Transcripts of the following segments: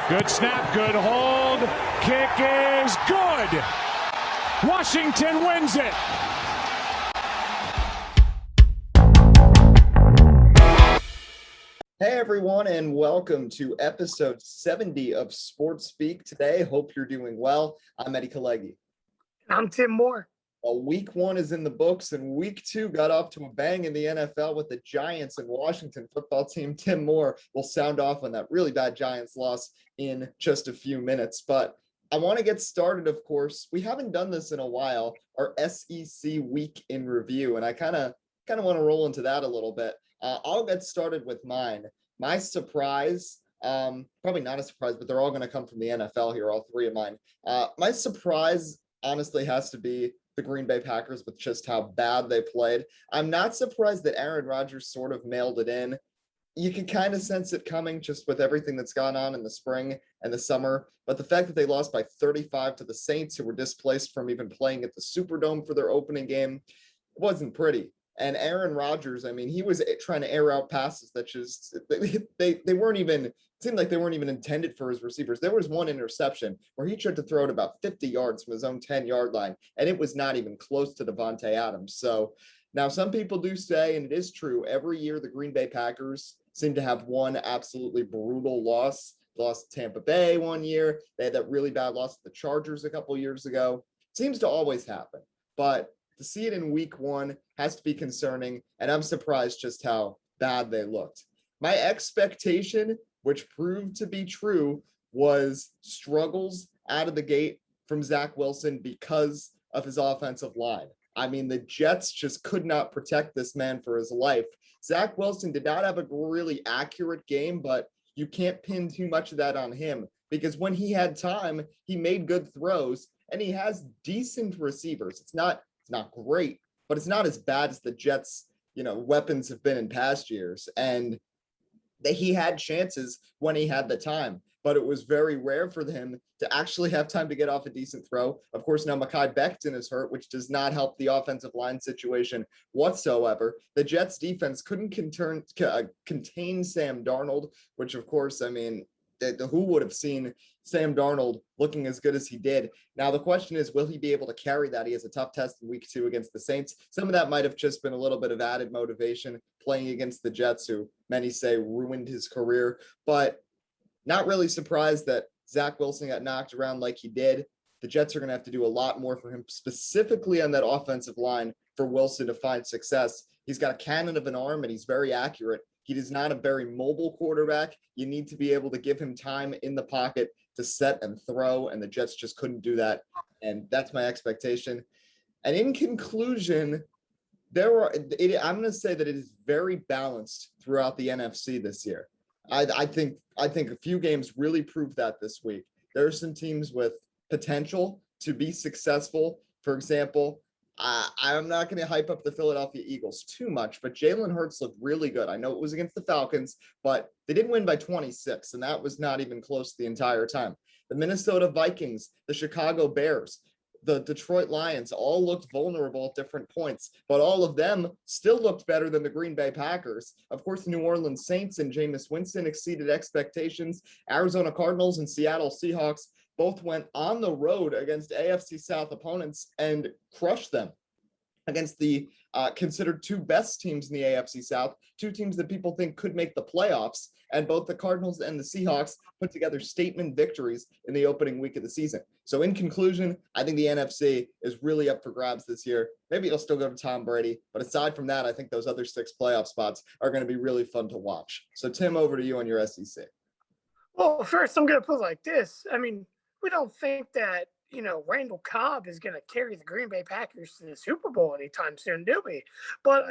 Good snap, good hold. Kick is good. Washington wins it. Hey everyone, and welcome to episode 70 of Sports Speak. Today, hope you're doing well. I'm Eddie Kalegi. I'm Tim Moore. Well, week one is in the books, and week two got off to a bang in the NFL with the Giants and Washington football team. Tim Moore will sound off on that really bad Giants loss in just a few minutes. But I want to get started, of course. We haven't done this in a while, our SEC week in review, and I kind of want to roll into that a little bit. I'll get started with mine. My surprise, probably not a surprise, but they're all going to come from the NFL here, all three of mine. My surprise, honestly, has to be the Green Bay Packers with just how bad they played. I'm not surprised that Aaron Rodgers sort of mailed it in. You can kind of sense it coming just with everything that's gone on in the spring and the summer. But the fact that they lost by 35 to the Saints, who were displaced from even playing at the Superdome for their opening game, wasn't pretty. And Aaron Rodgers, I mean, he was trying to air out passes that just, they weren't even, it seemed like they weren't even intended for his receivers. There was one interception where he tried to throw it about 50 yards from his own 10-yard line, and it was not even close to Davante Adams. So now some people do say, and it is true, every year the Green Bay Packers seem to have one absolutely brutal loss. They lost to Tampa Bay one year. They had that really bad loss to the Chargers a couple years ago. Seems to always happen. But to see it in week one has to be concerning, and I'm surprised just how bad they looked. My expectation, which proved to be true, was struggles out of the gate from Zach Wilson because of his offensive line. I mean, the Jets just could not protect this man for his life. Zach Wilson did not have a really accurate game, but you can't pin too much of that on him because when he had time, he made good throws, and he has decent receivers. It's not great, but it's not as bad as the Jets, weapons have been in past years. And he had chances when he had the time, but it was very rare for him to actually have time to get off a decent throw. Of course, now Mekhi Becton is hurt, which does not help the offensive line situation whatsoever. The Jets defense couldn't contain Sam Darnold, which of course, I mean, who would have seen Sam Darnold looking as good as he did? Now, the question is, will he be able to carry that? He has a tough test in week two against the Saints. Some of that might have just been a little bit of added motivation playing against the Jets, who many say ruined his career, but not really surprised that Zach Wilson got knocked around like he did. The Jets are going to have to do a lot more for him, specifically on that offensive line, for Wilson to find success. He's got a cannon of an arm, and he's very accurate. He is not a very mobile quarterback. You need to be able to give him time in the pocket to set and throw, and the Jets just couldn't do that. And that's my expectation. And in conclusion, I'm going to say that it is very balanced throughout the NFC this year. I think a few games really proved that this week. There are some teams with potential to be successful. For example, I'm not going to hype up the Philadelphia Eagles too much, but Jalen Hurts looked really good. I know it was against the Falcons, but they didn't win by 26, and that was not even close the entire time. The Minnesota Vikings, the Chicago Bears, the Detroit Lions all looked vulnerable at different points, but all of them still looked better than the Green Bay Packers. Of course, the New Orleans Saints and Jameis Winston exceeded expectations. Arizona Cardinals and Seattle Seahawks both went on the road against AFC South opponents and crushed them against the considered two best teams in the AFC South, two teams that people think could make the playoffs, and both the Cardinals and the Seahawks put together statement victories in the opening week of the season. So in conclusion, I think the NFC is really up for grabs this year. Maybe it'll still go to Tom Brady, but aside from that, I think those other 6 playoff spots are going to be really fun to watch. So Tim, over to you on your SEC. Well, first, I'm going to put it like this. I mean, we don't think that, Randall Cobb is going to carry the Green Bay Packers to the Super Bowl anytime soon, do we? But,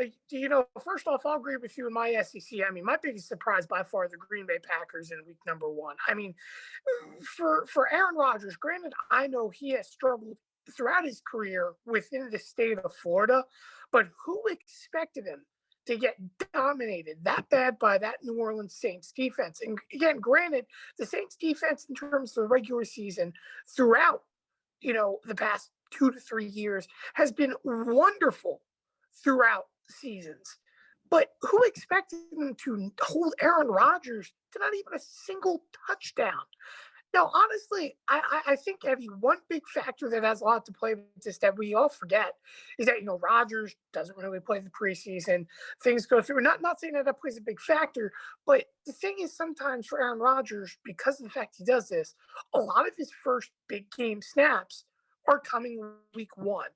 first off, I'll agree with you in my SEC. I mean, my biggest surprise by far, the Green Bay Packers in week number 1. I mean, for Aaron Rodgers, granted, I know he has struggled throughout his career within the state of Florida, but who expected him to get dominated that bad by that New Orleans Saints defense? And again, granted, the Saints defense in terms of the regular season throughout, the past 2 to 3 years has been wonderful throughout seasons. But who expected them to hold Aaron Rodgers to not even a single touchdown? Now, honestly, I think, Evie, one big factor that has a lot to play with this that we all forget is that, Rodgers doesn't really play the preseason. Things go through. Not saying that that plays a big factor, but the thing is sometimes for Aaron Rodgers, because of the fact he does this, a lot of his first big game snaps are coming week one.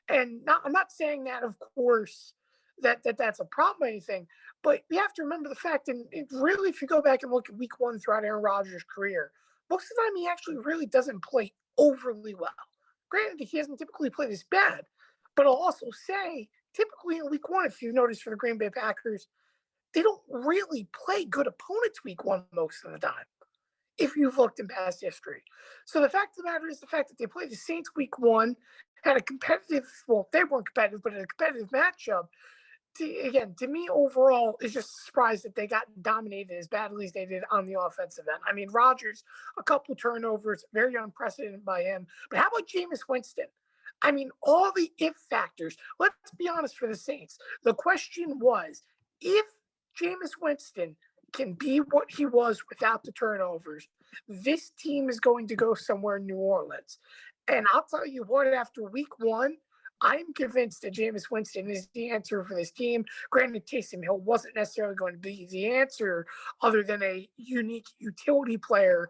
And I'm not saying that, of course, that's a problem or anything, but we have to remember the fact, and really, if you go back and look at week one throughout Aaron Rodgers' career, most of the time he actually really doesn't play overly well. Granted, he hasn't typically played as bad, but I'll also say, typically in week one, if you notice for the Green Bay Packers, they don't really play good opponents week one most of the time, if you've looked in past history. So the fact of the matter is the fact that they played the Saints week one, had a competitive, well, they weren't competitive, but a competitive matchup. To me, overall, is just surprised that they got dominated as badly as they did on the offensive end. I mean, Rodgers, a couple turnovers, very unprecedented by him. But how about Jameis Winston? I mean, all the if factors. Let's be honest for the Saints. The question was, if Jameis Winston can be what he was without the turnovers, this team is going to go somewhere in New Orleans. And I'll tell you what, after week one, I'm convinced that Jameis Winston is the answer for this team. Granted, Taysom Hill wasn't necessarily going to be the answer other than a unique utility player,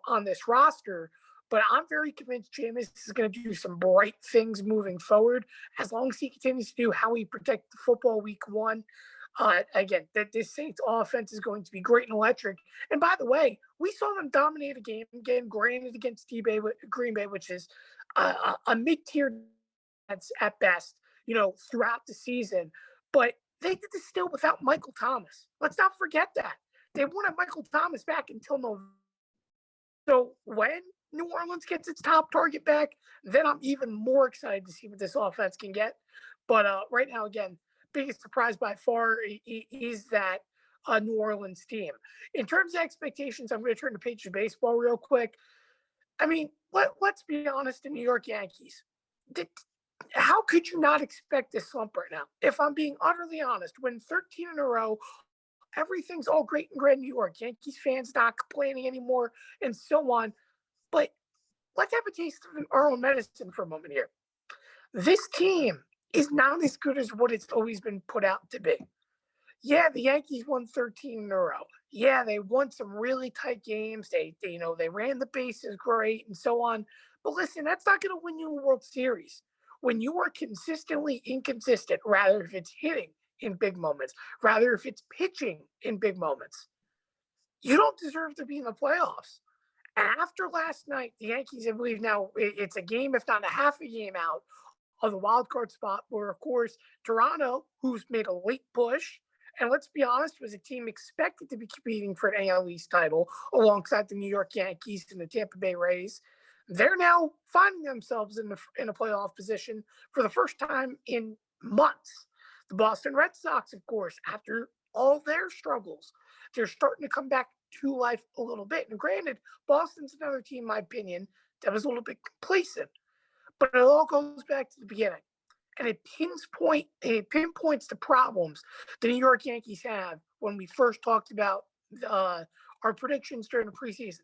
on this roster. But I'm very convinced Jameis is going to do some bright things moving forward as long as he continues to do how he protected the football week one. Again, that this Saints offense is going to be great and electric. And by the way, we saw them dominate a game again, granted against Green Bay, which is a mid-tier at best, throughout the season. But they did this still without Michael Thomas. Let's not forget that. They won't have Michael Thomas back until November. So when New Orleans gets its top target back, then I'm even more excited to see what this offense can get. But right now, again, biggest surprise by far is that New Orleans team. In terms of expectations, I'm going to turn the page to baseball real quick. I mean, let's be honest, the New York Yankees. How could you not expect this slump right now? If I'm being utterly honest, when 13 in a row, everything's all great and grand in New York. Yankees fans not complaining anymore and so on. But let's have a taste of our own medicine for a moment here. This team is not as good as what it's always been put out to be. Yeah, the Yankees won 13 in a row. Yeah, they won some really tight games. They ran the bases great and so on. But listen, that's not going to win you a World Series. When you are consistently inconsistent, rather if it's hitting in big moments, rather if it's pitching in big moments, you don't deserve to be in the playoffs. After last night, the Yankees, I believe now it's a game, if not a half a game out of the wild card spot, where, of course, Toronto, who's made a late push, and let's be honest, was a team expected to be competing for an AL East title alongside the New York Yankees and the Tampa Bay Rays. They're now finding themselves in a playoff position for the first time in months. The Boston Red Sox, of course, after all their struggles, they're starting to come back to life a little bit. And granted, Boston's another team, in my opinion, that was a little bit complacent. But it all goes back to the beginning. And it pinpoints the problems the New York Yankees have when we first talked about our predictions during the preseason.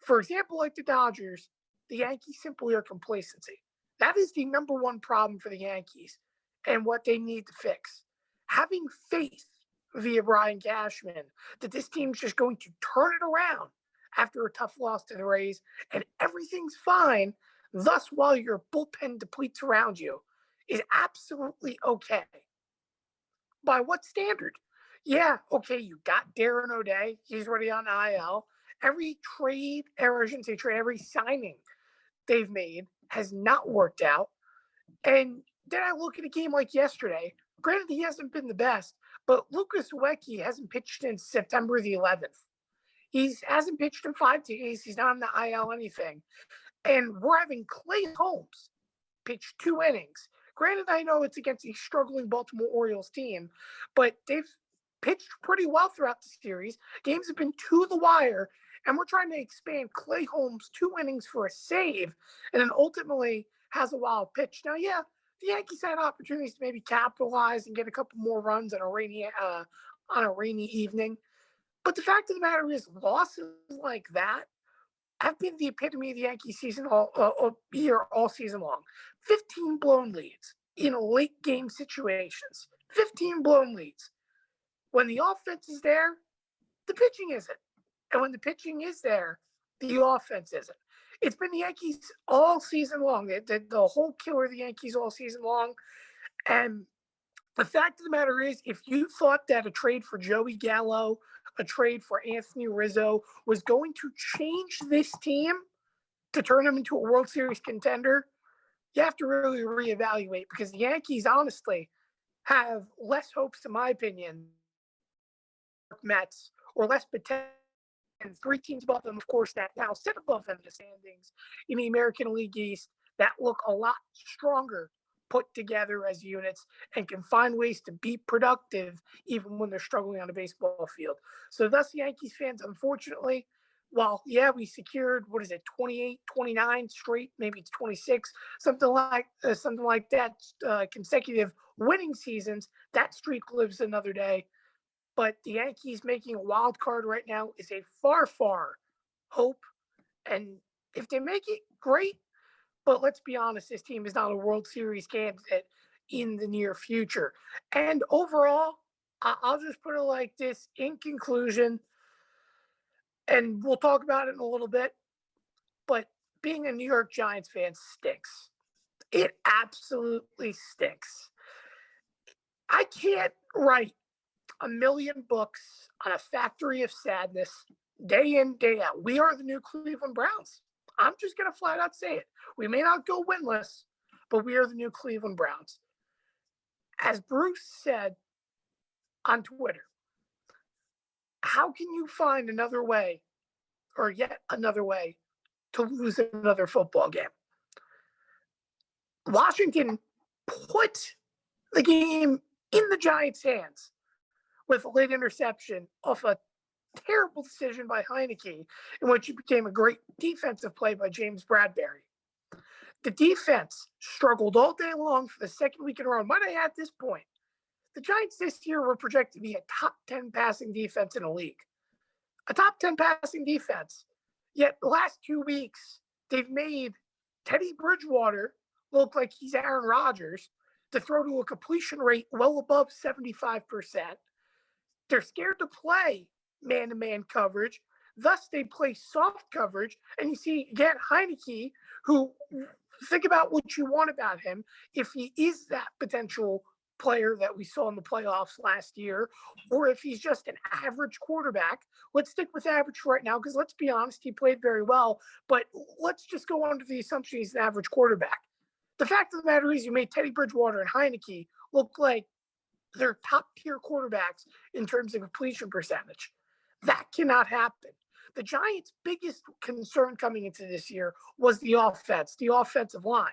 For example, like the Dodgers, the Yankees simply are complacency. That is the number one problem for the Yankees and what they need to fix. Having faith via Brian Cashman that this team's just going to turn it around after a tough loss to the Rays and everything's fine, thus while your bullpen depletes around you, is absolutely okay. By what standard? Yeah, okay, you got Darren O'Day. He's already on IL. Every every signing they've made has not worked out. And then I look at a game like yesterday. Granted, he hasn't been the best, but Lucas Uecky hasn't pitched since September the 11th. He hasn't pitched in 5 days. He's not on the IL anything. And we're having Clay Holmes pitch 2 innings. Granted, I know it's against a struggling Baltimore Orioles team, but they've pitched pretty well throughout the series. Games have been to the wire, and we're trying to expand Clay Holmes 2 innings for a save, and then ultimately has a wild pitch. Now, yeah, the Yankees had opportunities to maybe capitalize and get a couple more runs on a rainy evening. But the fact of the matter is, losses like that have been the epitome of the Yankee season all year, all season long. 15 blown leads in late game situations. 15 blown leads. When the offense is there, the pitching isn't. And when the pitching is there, the offense isn't. It's been the Yankees all season long. The whole killer of the Yankees all season long. And the fact of the matter is, if you thought that a trade for Joey Gallo, a trade for Anthony Rizzo was going to change this team to turn them into a World Series contender, you have to really reevaluate, because the Yankees honestly have less hopes, in my opinion, Mets, or less potential. And three teams above them, of course, that now sit above them in the standings in the American League East that look a lot stronger put together as units and can find ways to be productive even when they're struggling on a baseball field. So thus, Yankees fans, unfortunately, while, yeah, we secured, 28, 29 straight, maybe it's 26, something like that, consecutive winning seasons, that streak lives another day. But the Yankees making a wild card right now is a far, far hope. And if they make it, great. But let's be honest, this team is not a World Series candidate in the near future. And overall, I'll just put it like this in conclusion, and we'll talk about it in a little bit, but being a New York Giants fan stinks. It absolutely stinks. I can't write a million books on a factory of sadness day in, day out. We are the new Cleveland Browns. I'm just going to flat out say it. We may not go winless, but we are the new Cleveland Browns. As Bruce said on Twitter, how can you find another way, or yet another way, to lose another football game? Washington put the game in the Giants' hands with a late interception off a terrible decision by Heineke, in which it became a great defensive play by James Bradbury. The defense struggled all day long for the second week in a row. Might I add at this point, the Giants this year were projected to be a top 10 passing defense in the league. A top 10 passing defense. Yet the last 2 weeks, they've made Teddy Bridgewater look like he's Aaron Rodgers to throw to a completion rate well above 75%. They're scared to play man-to-man coverage. Thus, they play soft coverage. And you see, again, Heineke, who, think about what you want about him. If he is that potential player that we saw in the playoffs last year, or if he's just an average quarterback. Let's stick with average right now, because let's be honest, he played very well. But let's just go under the assumption he's an average quarterback. The fact of the matter is, you made Teddy Bridgewater and Heineke look like they're top-tier quarterbacks in terms of completion percentage. That cannot happen. The Giants' biggest concern coming into this year was the offense, the offensive line.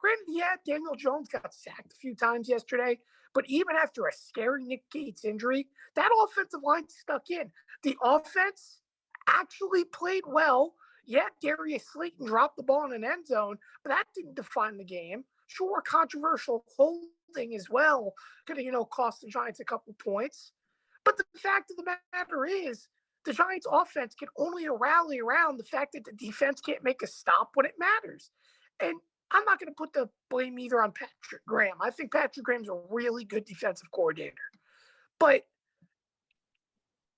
Granted, yeah, Daniel Jones got sacked a few times yesterday, but even after a scary Nick Gates injury, that offensive line stuck in. The offense actually played well. Yeah, Darius Slayton dropped the ball in an end zone, but that didn't define the game. Sure, controversial holding as well could have, cost the Giants a couple points. But the fact of the matter is, the Giants' offense can only rally around the fact that the defense can't make a stop when it matters. And I'm not going to put the blame either on Patrick Graham. I think Patrick Graham's a really good defensive coordinator. But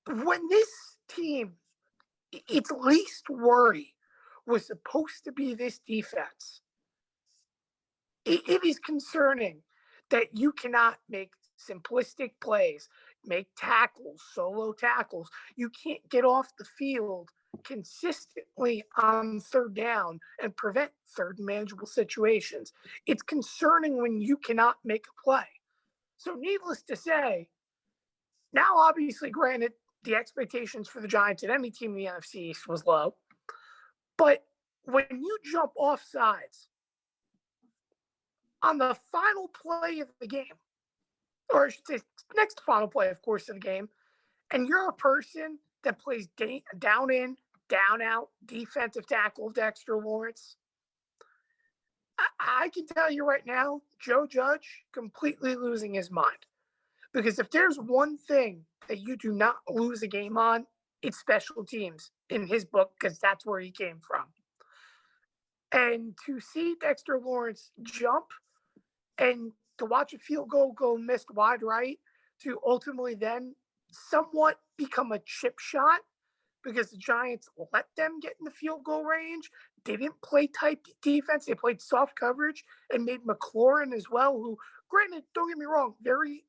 when this team, its least worry was supposed to be this defense, it is concerning that you cannot make simplistic plays, make tackles, solo tackles. You can't get off the field consistently on third down and prevent third manageable situations. It's concerning when you cannot make a play. So needless to say, now obviously, granted, the expectations for the Giants and any team in the NFC East was low. But when you jump off sides on the final play of the game, or I should say next final play, of course, of the game, and you're a person that plays down in, down out, defensive tackle Dexter Lawrence, I can tell you right now, Joe Judge completely losing his mind. Because if there's one thing that you do not lose a game on, it's special teams in his book, because that's where he came from. And to see Dexter Lawrence jump and to watch a field goal go missed wide right to ultimately then somewhat become a chip shot because the Giants let them get in the field goal range. They didn't play tight defense. They played soft coverage and made McLaurin as well, who, granted, don't get me wrong, very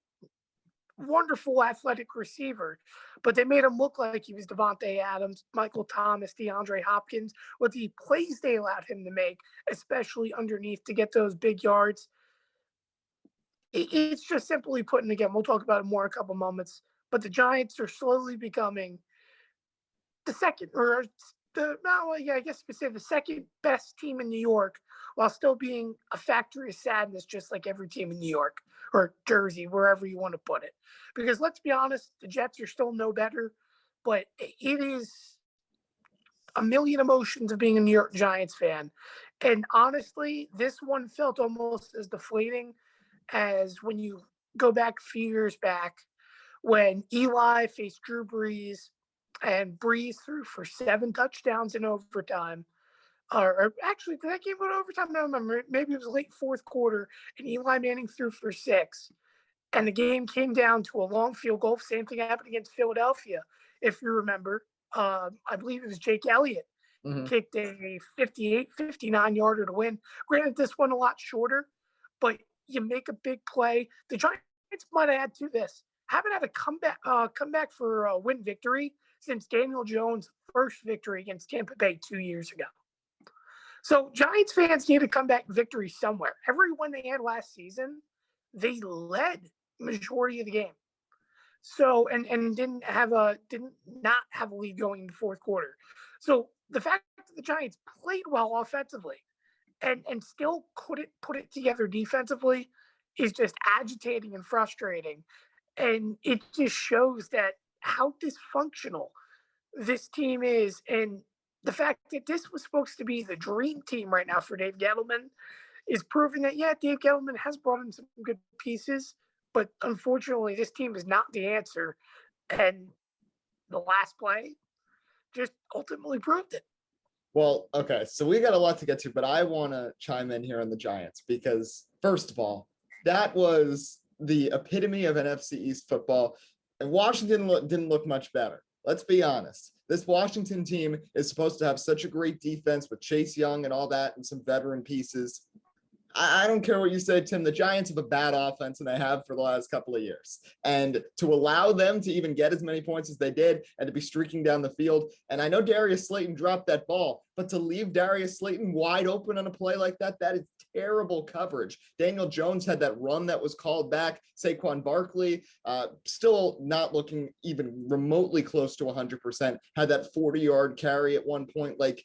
wonderful athletic receiver, but they made him look like he was Devontae Adams, Michael Thomas, DeAndre Hopkins, with the plays they allowed him to make, especially underneath to get those big yards. It's just simply putting, again, we'll talk about it more in a couple moments, but the Giants are slowly becoming the second, or I guess we say the second best team in New York, while still being a factory of sadness, just like every team in New York or Jersey, wherever you want to put it. Because let's be honest, the Jets are still no better, but it is a million emotions of being a New York Giants fan. And honestly, this one felt almost as deflating as when you go back a few years back when Eli faced Drew Brees and Brees threw for 7 touchdowns in overtime. Or actually, did that game go to overtime? I don't remember. Maybe it was late fourth quarter, and Eli Manning threw for 6. And the game came down to a long field goal. Same thing happened against Philadelphia, if you remember. I believe it was Jake Elliott kicked a 58, 59-yarder to win. Granted, this one a lot shorter, but you make a big play. The Giants might add to this. Haven't had a comeback for a win victory since Daniel Jones' first victory against Tampa Bay 2 years ago. So Giants fans need a comeback victory somewhere. Every one they had last season, they led majority of the game. So and didn't not have a lead going into fourth quarter. So the fact that the Giants played well offensively and still couldn't put it together defensively is just agitating and frustrating. And it just shows that how dysfunctional this team is. And the fact that this was supposed to be the dream team right now for Dave Gettleman is proving that, yeah, Dave Gettleman has brought in some good pieces, but unfortunately, this team is not the answer. And the last play just ultimately proved it. Well, okay, so we got a lot to get to, but I want to chime in here on the Giants because, first of all, that was the epitome of NFC East football, and Washington didn't look much better. Let's be honest. This Washington team is supposed to have such a great defense with Chase Young and all that and some veteran pieces. I don't care what you say, Tim. The Giants have a bad offense, and they have for the last couple of years. And to allow them to even get as many points as they did and to be streaking down the field, and I know Darius Slayton dropped that ball, but to leave Darius Slayton wide open on a play like that, that is terrible coverage. Daniel Jones had that run that was called back. Saquon Barkley, still not looking even remotely close to 100%, had that 40-yard carry at one point. Like,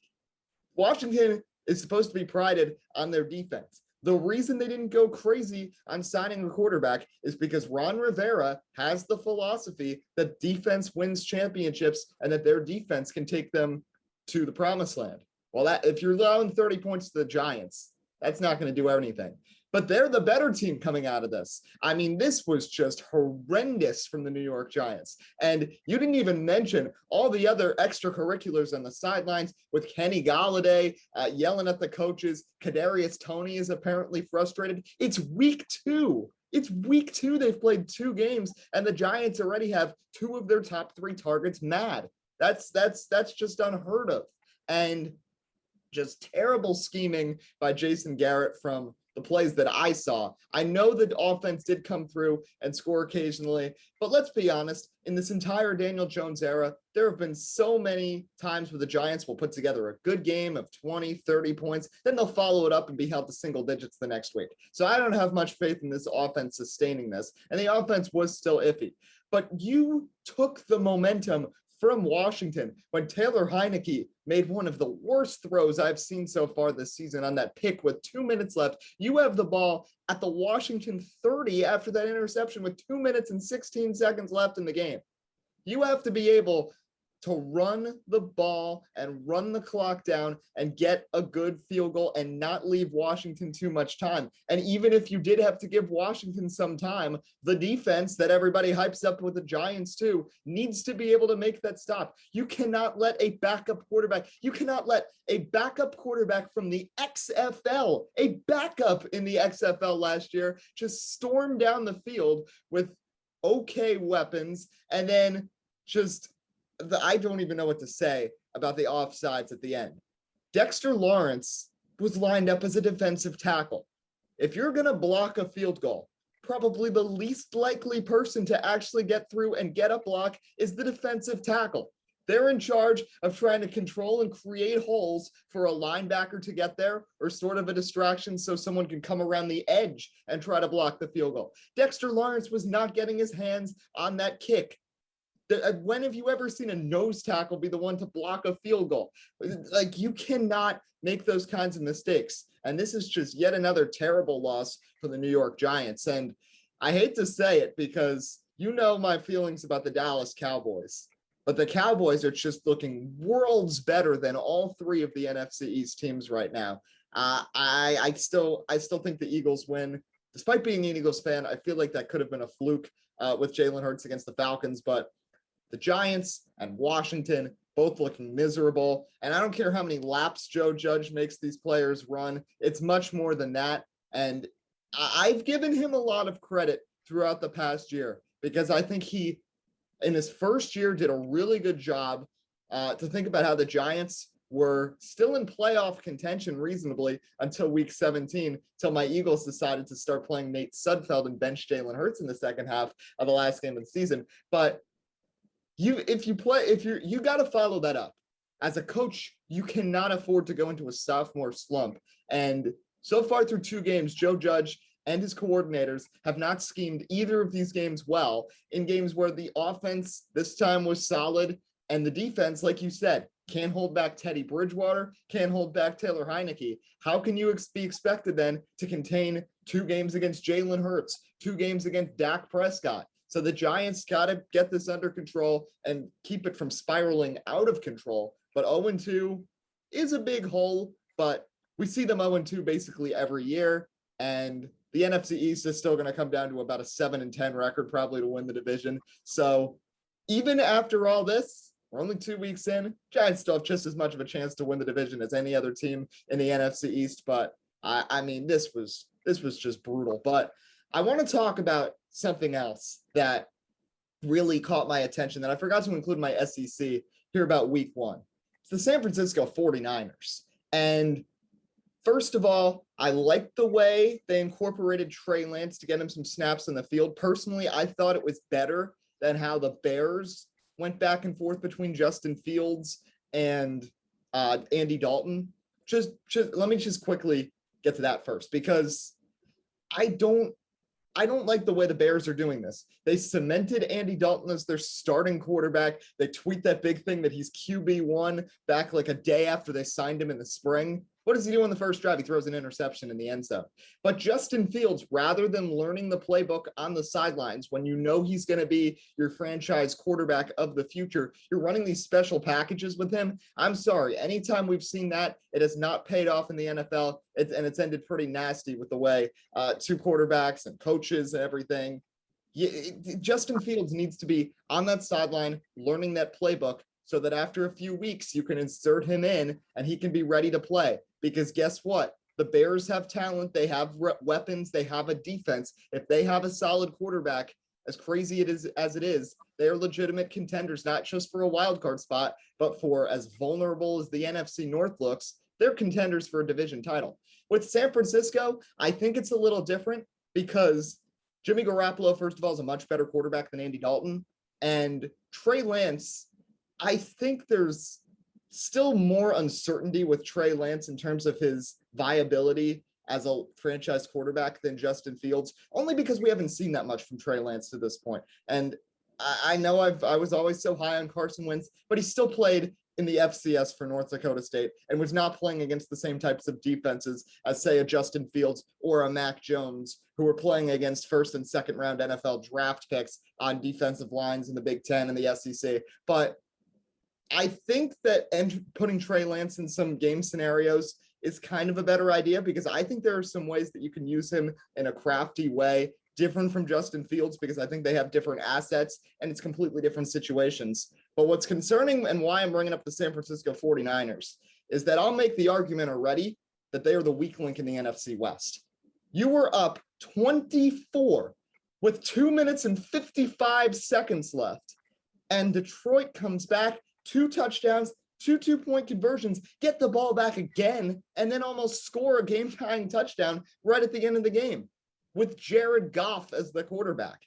Washington is supposed to be prided on their defense. The reason they didn't go crazy on signing a quarterback is because Ron Rivera has the philosophy that defense wins championships and that their defense can take them to the promised land. Well, if you're allowing 30 points to the Giants, that's not going to do anything. But they're the better team coming out of this. I mean, this was just horrendous from the New York Giants. And you didn't even mention all the other extracurriculars on the sidelines with Kenny Golladay yelling at the coaches. Kadarius Toney is apparently frustrated. It's week 2. It's week 2. They've played 2 games, and the Giants already have 2 of their top 3 targets mad. That's just unheard of. And just terrible scheming by Jason Garrett from the plays that I saw. I know the offense did come through and score occasionally, but let's be honest, in this entire Daniel Jones era, there have been so many times where the Giants will put together a good game of 20, 30 points, then they'll follow it up and be held to single digits the next week. So I don't have much faith in this offense sustaining this, and the offense was still iffy. But you took the momentum from Washington when Taylor Heineke made one of the worst throws I've seen so far this season on that pick with 2 minutes left. You have the ball at the Washington 30 after that interception with 2 minutes and 16 seconds left in the game. You have to be able to run the ball and run the clock down and get a good field goal and not leave Washington too much time. And even if you did have to give Washington some time, the defense that everybody hypes up with the Giants too needs to be able to make that stop. You cannot let a backup quarterback from the XFL, a backup in the XFL last year, just storm down the field with okay weapons and then just I don't even know what to say about the offsides at the end. Dexter Lawrence was lined up as a defensive tackle. If you're going to block a field goal, probably the least likely person to actually get through and get a block is the defensive tackle. They're in charge of trying to control and create holes for a linebacker to get there, or sort of a distraction so someone can come around the edge and try to block the field goal. Dexter Lawrence was not getting his hands on that kick. When have you ever seen a nose tackle be the one to block a field goal? Like, you cannot make those kinds of mistakes. And this is just yet another terrible loss for the New York Giants. And I hate to say it because you know my feelings about the Dallas Cowboys, but the Cowboys are just looking worlds better than all three of the NFC East teams right now. I still think the Eagles win. Despite being an Eagles fan, I feel like that could have been a fluke with Jalen Hurts against the Falcons, but the Giants and Washington both looking miserable. And I don't care how many laps Joe Judge makes these players run. It's much more than that. And I've given him a lot of credit throughout the past year because I think he, in his first year, did a really good job to think about how the Giants were still in playoff contention reasonably until week 17, till my Eagles decided to start playing Nate Sudfeld and bench Jalen Hurts in the second half of the last game of the season. But you got to follow that up. As a coach, you cannot afford to go into a sophomore slump. And so far through 2 games, Joe Judge and his coordinators have not schemed either of these games well, in games where the offense this time was solid and the defense, like you said, can't hold back Teddy Bridgewater, can't hold back Taylor Heineke. How can you be expected then to contain 2 games against Jalen Hurts, 2 games against Dak Prescott? So the Giants got to get this under control and keep it from spiraling out of control. But 0-2 is a big hole, but we see them 0-2 basically every year. And the NFC East is still going to come down to about a 7-10 record, probably, to win the division. So even after all this, we're only 2 weeks in. Giants still have just as much of a chance to win the division as any other team in the NFC East. But I mean, this was just brutal. But I want to talk about something else that really caught my attention that I forgot to include in my SEC here about week 1. It's the San Francisco 49ers. And first of all, I liked the way they incorporated Trey Lance to get him some snaps in the field. Personally, I thought it was better than how the Bears went back and forth between Justin Fields and Andy Dalton. Just let me just quickly get to that first, because I don't like the way the Bears are doing this. They cemented Andy Dalton as their starting quarterback. They tweet that big thing that he's QB1 back like a day after they signed him in the spring. What does he do on the first drive? He throws an interception in the end zone. But Justin Fields, rather than learning the playbook on the sidelines, when you know he's going to be your franchise quarterback of the future, you're running these special packages with him. I'm sorry. Anytime we've seen that, it has not paid off in the NFL. It's ended pretty nasty with the way 2 quarterbacks and coaches and everything. Justin Fields needs to be on that sideline, learning that playbook, so that after a few weeks, you can insert him in and he can be ready to play. Because guess what? The Bears have talent. They have weapons. They have a defense. If they have a solid quarterback, as crazy as it is, they are legitimate contenders, not just for a wild card spot, but for, as vulnerable as the NFC North looks, they're contenders for a division title. With San Francisco, I think it's a little different because Jimmy Garoppolo, first of all, is a much better quarterback than Andy Dalton. And Trey Lance, I think there's still more uncertainty with Trey Lance in terms of his viability as a franchise quarterback than Justin Fields, only because we haven't seen that much from Trey Lance to this point. And I know I was always so high on Carson Wentz, but he still played in the FCS for North Dakota State and was not playing against the same types of defenses as, say, a Justin Fields or a Mac Jones, who were playing against first and second round NFL draft picks on defensive lines in the Big Ten and the SEC. But I think that putting Trey Lance in some game scenarios is kind of a better idea, because I think there are some ways that you can use him in a crafty way, different from Justin Fields, because I think they have different assets and it's completely different situations. But what's concerning, and why I'm bringing up the San Francisco 49ers, is that I'll make the argument already that they are the weak link in the NFC West. You were up 24 with 2 minutes and 55 seconds left, and Detroit comes back, 2 touchdowns, 2 2-point conversions, get the ball back again, and then almost score a game-tying touchdown right at the end of the game with Jared Goff as the quarterback.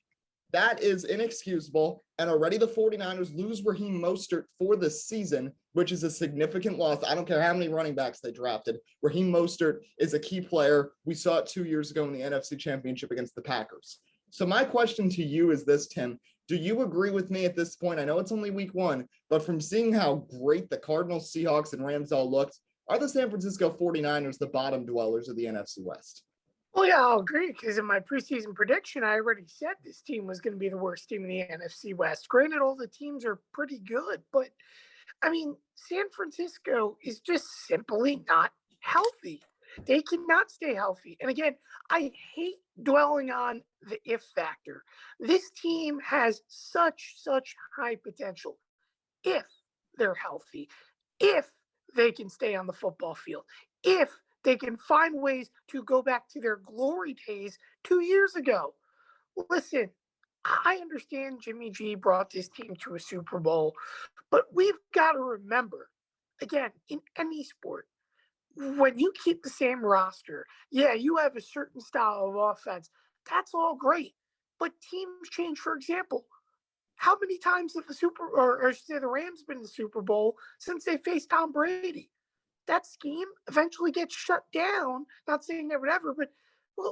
That is inexcusable, and already the 49ers lose Raheem Mostert for the season, which is a significant loss. I don't care how many running backs they drafted. Raheem Mostert is a key player. We saw it 2 years ago in the NFC Championship against the Packers. So my question to you is this, Tim. Do you agree with me at this point? I know it's only week 1, but from seeing how great the Cardinals, Seahawks, and Rams all looked, are the San Francisco 49ers the bottom dwellers of the NFC West? Well, yeah, I'll agree, because in my preseason prediction, I already said this team was going to be the worst team in the NFC West. Granted, all the teams are pretty good, but, I mean, San Francisco is just simply not healthy. They cannot stay healthy. And again, I hate dwelling on the if factor. This team has such high potential if they're healthy, if they can stay on the football field, if they can find ways to go back to their glory days 2 years ago. Listen, I understand Jimmy G brought this team to a Super Bowl, but we've got to remember, again, in any sport, when you keep the same roster, yeah, you have a certain style of offense. That's all great. But teams change. For example, how many times have the Rams been in the Super Bowl since they faced Tom Brady? That scheme eventually gets shut down. Not saying never, ever, but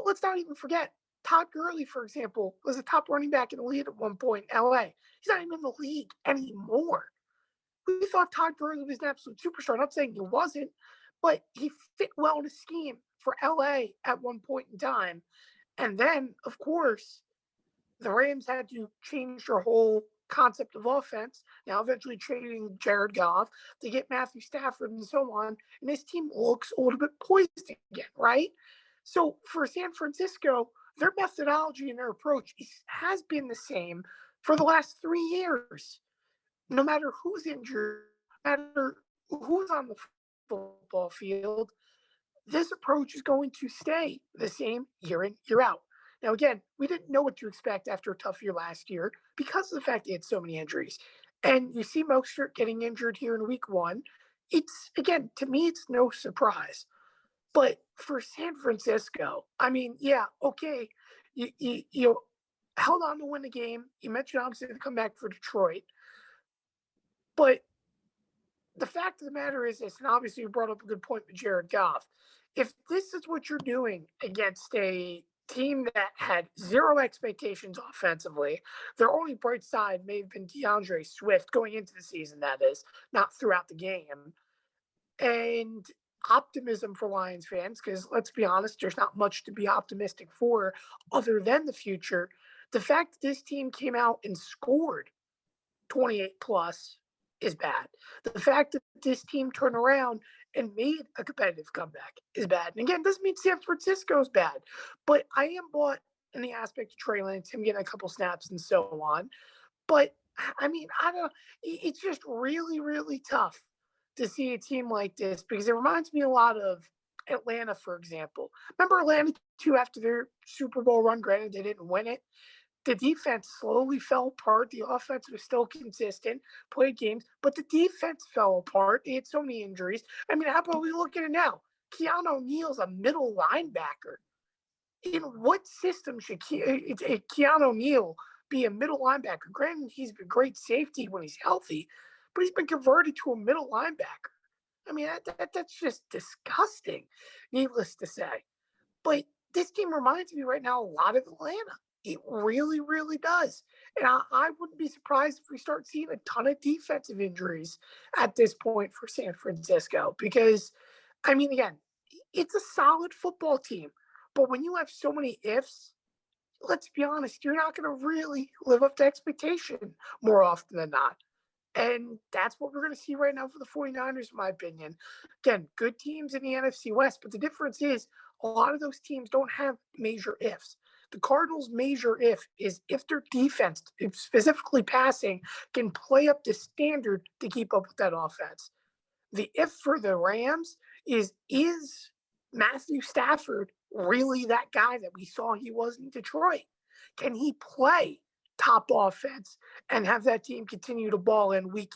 let's not even forget Todd Gurley, for example, was a top running back in the league at one point in LA. He's not even in the league anymore. We thought Todd Gurley was an absolute superstar. I'm not saying he wasn't, but he fit well in a scheme for LA at one point in time. And then, of course, the Rams had to change their whole concept of offense, now eventually trading Jared Goff to get Matthew Stafford and so on. And this team looks a little bit poised again, right? So for San Francisco, their methodology and their approach has been the same for the last 3 years. No matter who's injured, no matter who's on the football field, this approach is going to stay the same year in, year out. Now, again, we didn't know what to expect after a tough year last year because of the fact they had so many injuries. And you see Mostert getting injured here in week 1. It's, again, to me, it's no surprise. But for San Francisco, I mean, yeah, okay, you held on to win the game. You mentioned obviously the comeback for Detroit. But the fact of the matter is this, and obviously you brought up a good point with Jared Goff. If this is what you're doing against a team that had zero expectations offensively, their only bright side may have been DeAndre Swift going into the season, that is, not throughout the game. And optimism for Lions fans, because let's be honest, there's not much to be optimistic for other than the future. The fact that this team came out and scored 28 plus is bad. The fact that this team turned around and made a competitive comeback is bad. And again, doesn't mean San Francisco is bad, but I am bought in the aspect of Trey Lance, him getting a couple snaps and so on. But I mean, it's just really tough to see a team like this, because it reminds me a lot of Atlanta, for example. Remember Atlanta too, after their Super Bowl run, granted they didn't win it. The defense slowly fell apart. The offense was still consistent, played games, but the defense fell apart. They had so many injuries. I mean, how about we look at it now? Keanu Neal's a middle linebacker. In what system should Keanu Neal be a middle linebacker? Granted, he's been great safety when he's healthy, but he's been converted to a middle linebacker. I mean, that's just disgusting, needless to say. But this team reminds me right now a lot of Atlanta. It really does. And I wouldn't be surprised if we start seeing a ton of defensive injuries at this point for San Francisco. Because, I mean, again, it's a solid football team. But when you have so many ifs, let's be honest, you're not going to really live up to expectation more often than not. And that's what we're going to see right now for the 49ers, in my opinion. Again, good teams in the NFC West, but the difference is a lot of those teams don't have major ifs. The Cardinals' major if is if their defense, specifically passing, can play up the standard to keep up with that offense. The if for the Rams is Matthew Stafford really that guy that we saw he was in Detroit? Can he play top offense and have that team continue to ball in, week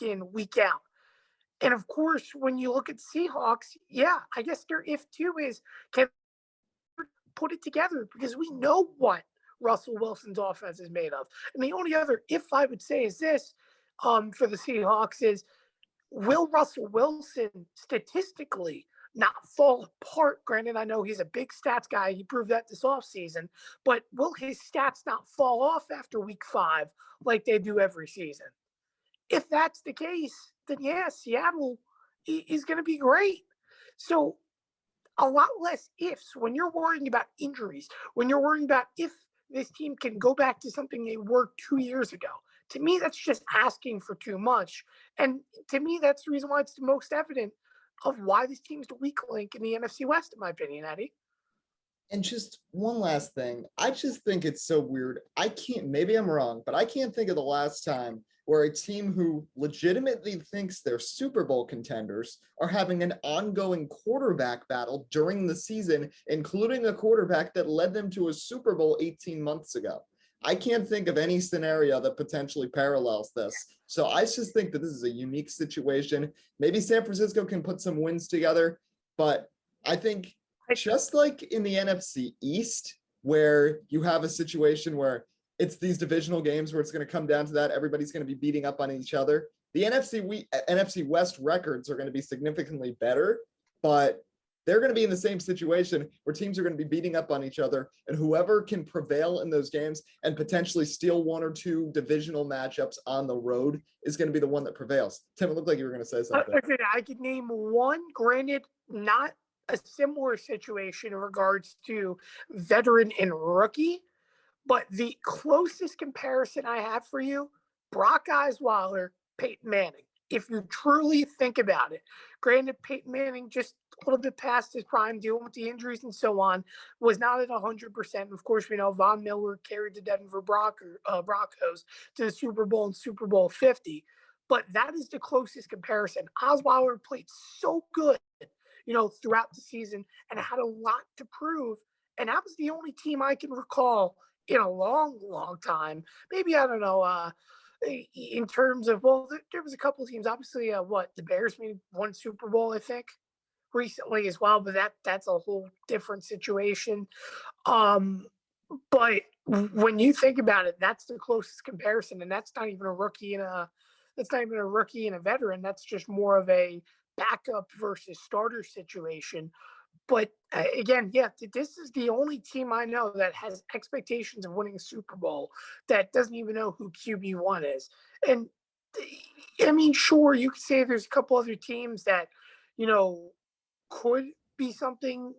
out? And of course, when you look at Seahawks, yeah, I guess their if too is can put it together because we know what Russell Wilson's offense is made of. And the only other if I would say is this for the Seahawks is will Russell Wilson statistically not fall apart? Granted, I know he's a big stats guy. He proved that this offseason. But will his stats not fall off after week 5 like they do every season? If that's the case, then yeah, Seattle is going to be great. So a lot less ifs when you're worrying about injuries, when you're worrying about if this team can go back to something they were 2 years ago. To me, that's just asking for too much. And to me, that's the reason why it's the most evident of why this team's the weak link in the NFC West, in my opinion, Eddie. And just one last thing. I just think it's so weird. Maybe I'm wrong, but I can't think of the last time where a team who legitimately thinks they're Super Bowl contenders are having an ongoing quarterback battle during the season, including a quarterback that led them to a Super Bowl 18 months ago. I can't think of any scenario that potentially parallels this. So I just think that this is a unique situation. Maybe San Francisco can put some wins together, but I think just like in the NFC East, where you have a situation where it's these divisional games where it's going to come down to that, everybody's going to be beating up on each other. The NFC West records are going to be significantly better, but they're going to be in the same situation where teams are going to be beating up on each other, and whoever can prevail in those games and potentially steal 1 or 2 divisional matchups on the road is going to be the one that prevails. Tim, it looked like you were going to say something. I could name one, granted, not a similar situation in regards to veteran and rookie, but the closest comparison I have for you, Brock Osweiler, Peyton Manning. If you truly think about it, granted, Peyton Manning just a little bit past his prime, dealing with the injuries and so on, was not at 100%. Of course, we know Von Miller carried the Denver Broncos to the Super Bowl and Super Bowl 50. But that is the closest comparison. Osweiler played so good, throughout the season and had a lot to prove. And that was the only team I can recall in a long, long time. Maybe, I don't know, in terms of, there was a couple of teams, obviously, the Bears made one Super Bowl, I think, recently as well, but that's a whole different situation. But when you think about it, that's the closest comparison, and that's not even a rookie and a veteran. That's just more of a backup versus starter situation. But again, yeah, this is the only team I know that has expectations of winning a Super Bowl that doesn't even know who QB1 is. And I mean, sure, you could say there's a couple other teams that, could be something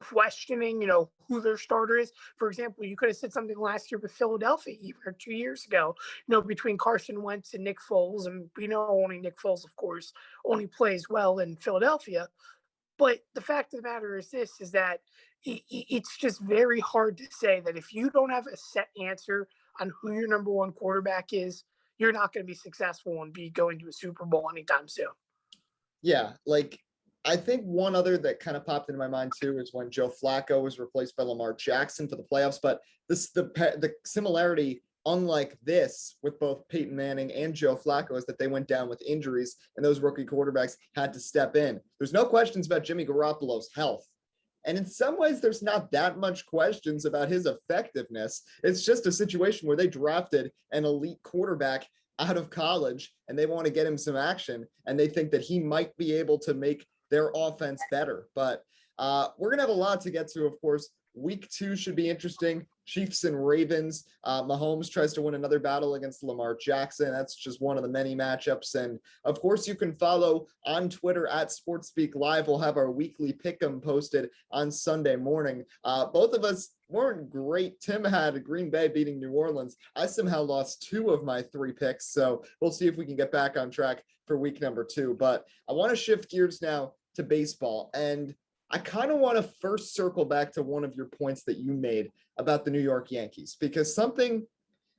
questioning, who their starter is. For example, you could have said something last year with Philadelphia, even or 2 years ago, between Carson Wentz and Nick Foles. And only Nick Foles, of course, only plays well in Philadelphia. But the fact of the matter is this, is that it's just very hard to say that if you don't have a set answer on who your number one quarterback is, you're not going to be successful and be going to a Super Bowl anytime soon. Yeah, I think one other that kind of popped into my mind too is when Joe Flacco was replaced by Lamar Jackson for the playoffs. But the similarity, unlike this, with both Peyton Manning and Joe Flacco, is that they went down with injuries and those rookie quarterbacks had to step in. There's no questions about Jimmy Garoppolo's health. And in some ways, there's not that much questions about his effectiveness. It's just a situation where they drafted an elite quarterback out of college and they want to get him some action. And they think that he might be able to make their offense better. But we're going to have a lot to get to, of course, week 2 should be interesting. Chiefs and Ravens. Mahomes tries to win another battle against Lamar Jackson. That's just one of the many matchups. And of course, you can follow on Twitter at SportsSpeak Live. We'll have our weekly pick'em posted on Sunday morning. Both of us weren't great. Tim had Green Bay beating New Orleans. I somehow lost 2 of my 3 picks. So we'll see if we can get back on track for week number 2. But I want to shift gears now to baseball. And I kind of want to first circle back to one of your points that you made about the New York Yankees, because something,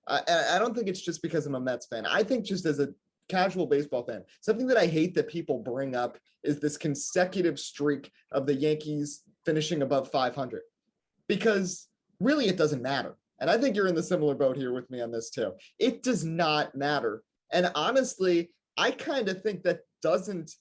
I don't think it's just because I'm a Mets fan. I think just as a casual baseball fan, something that I hate that people bring up is this consecutive streak of the Yankees finishing above 500, because really it doesn't matter. And I think you're in the similar boat here with me on this too. It does not matter. And honestly, I kind of think that doesn't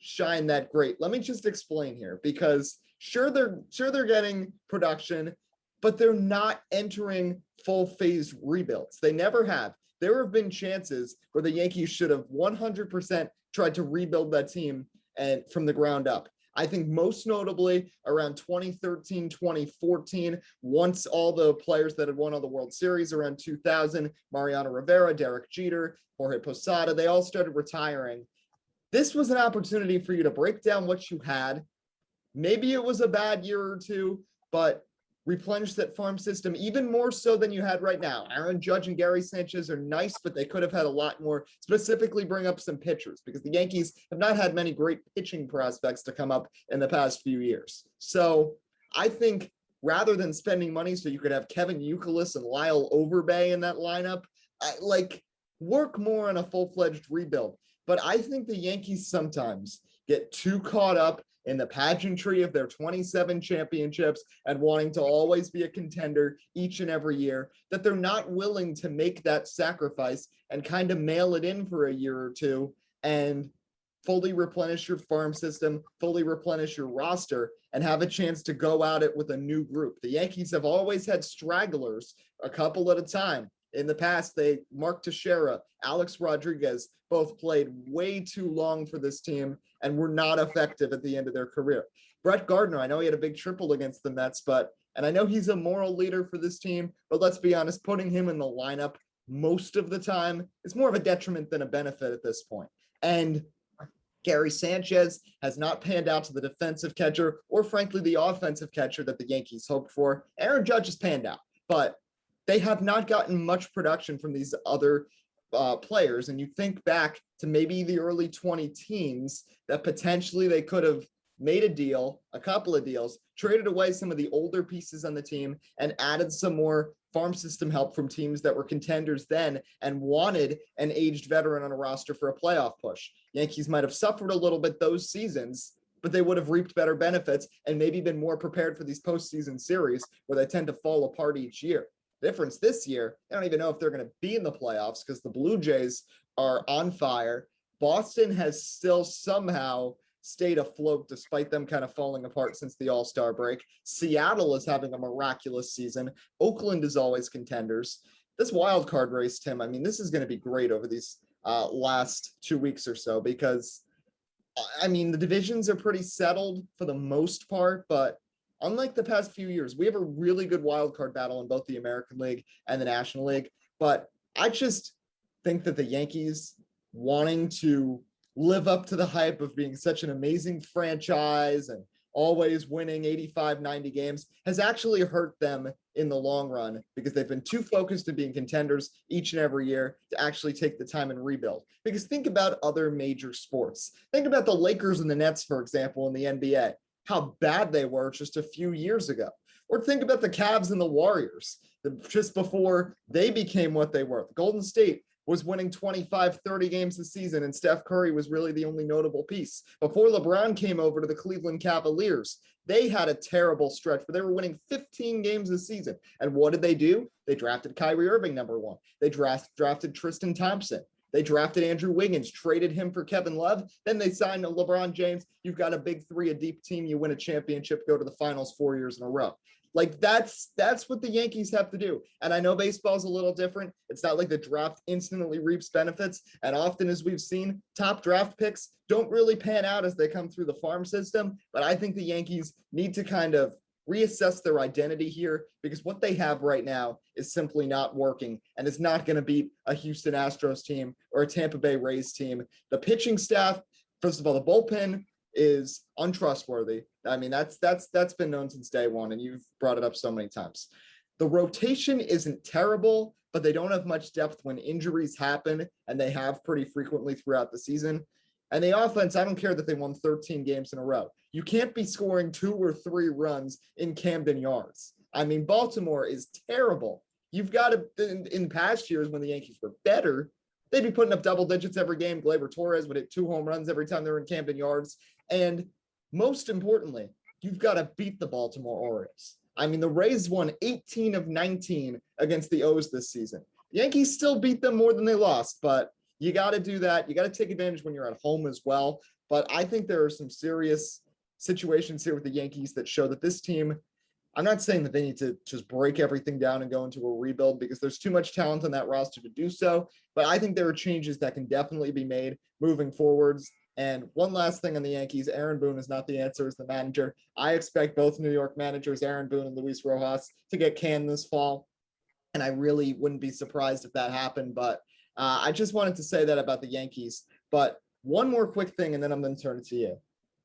shine that great. Let me just explain here, because sure they're getting production, but they're not entering full phase rebuilds. They never have. There have been chances where the Yankees should have 100% tried to rebuild that team and from the ground up. I think most notably around 2013, 2014, once all the players that had won all the World Series around 2000, Mariano Rivera, Derek Jeter, Jorge Posada, they all started retiring. This was an opportunity for you to break down what you had. Maybe it was a bad year or 2, but replenish that farm system even more so than you had right now. Aaron Judge and Gary Sanchez are nice, but they could have had a lot more. Specifically bring up some pitchers, because the Yankees have not had many great pitching prospects to come up in the past few years. So I think rather than spending money so you could have Kevin Youkilis and Lyle Overbay in that lineup, work more on a full-fledged rebuild. But I think the Yankees sometimes get too caught up in the pageantry of their 27 championships and wanting to always be a contender each and every year, that they're not willing to make that sacrifice and kind of mail it in for a year or 2 and fully replenish your farm system, fully replenish your roster, and have a chance to go at it with a new group. The Yankees have always had stragglers, a couple at a time. In the past, Mark Teixeira, Alex Rodriguez, both played way too long for this team and were not effective at the end of their career. Brett Gardner, I know he had a big triple against the Mets, and I know he's a moral leader for this team, but let's be honest, putting him in the lineup most of the time is more of a detriment than a benefit at this point. And Gary Sanchez has not panned out to the defensive catcher or, frankly, the offensive catcher that the Yankees hoped for. Aaron Judge has panned out, but they have not gotten much production from these other players. And you think back to maybe the early 20 teens that potentially they could have made a deal, a couple of deals, traded away some of the older pieces on the team and added some more farm system help from teams that were contenders then and wanted an aged veteran on a roster for a playoff push. Yankees might have suffered a little bit those seasons, but they would have reaped better benefits and maybe been more prepared for these postseason series where they tend to fall apart each year. Difference this year, I don't even know if they're going to be in the playoffs because the Blue Jays are on fire. Boston has still somehow stayed afloat despite them kind of falling apart since the All-Star break. Seattle is having a miraculous season. Oakland is always contenders. This wild card race, Tim, I mean, this is going to be great over these last 2 weeks or so, because I mean, the divisions are pretty settled for the most part, but unlike the past few years, we have a really good wild card battle in both the American League and the National League. But I just think that the Yankees wanting to live up to the hype of being such an amazing franchise and always winning 85, 90 games has actually hurt them in the long run, because they've been too focused on being contenders each and every year to actually take the time and rebuild. Because think about other major sports. Think about the Lakers and the Nets, for example, in the NBA. How bad they were just a few years ago. Or think about the Cavs and the Warriors, just before they became what they were. Golden State was winning 25, 30 games a season, and Steph Curry was really the only notable piece. Before LeBron came over to the Cleveland Cavaliers, they had a terrible stretch, but they were winning 15 games a season. And what did they do? They drafted Kyrie Irving, number 1. They drafted Tristan Thompson. They drafted Andrew Wiggins, traded him for Kevin Love. Then they signed LeBron James. You've got a big 3, a deep team. You win a championship, go to the finals 4 years in a row. Like that's what the Yankees have to do. And I know baseball's a little different. It's not like the draft instantly reaps benefits. And often, as we've seen, top draft picks don't really pan out as they come through the farm system. But I think the Yankees need to kind of reassess their identity here, because what they have right now is simply not working and is not going to beat a Houston Astros team or a Tampa Bay Rays team. The pitching staff, first of all, the bullpen is untrustworthy. I mean, that's been known since day one, and you've brought it up so many times. The rotation isn't terrible, but they don't have much depth when injuries happen, and they have pretty frequently throughout the season. And the offense, I don't care that they won 13 games in a row. You can't be scoring 2 or 3 runs in Camden Yards. I mean, Baltimore is terrible. You've got to, in past years when the Yankees were better, they'd be putting up double digits every game. Gleyber Torres would hit 2 home runs every time they were in Camden Yards. And most importantly, you've got to beat the Baltimore Orioles. I mean, the Rays won 18 of 19 against the O's this season. The Yankees still beat them more than they lost, but you got to do that. You got to take advantage when you're at home as well. But I think there are some serious situations here with the Yankees that show that this team, I'm not saying that they need to just break everything down and go into a rebuild, because there's too much talent on that roster to do so. But I think there are changes that can definitely be made moving forwards. And one last thing on the Yankees, Aaron Boone is not the answer as the manager. I expect both New York managers, Aaron Boone and Luis Rojas, to get canned this fall. And I really wouldn't be surprised if that happened. But I just wanted to say that about the Yankees. But one more quick thing, and then I'm going to turn it to you,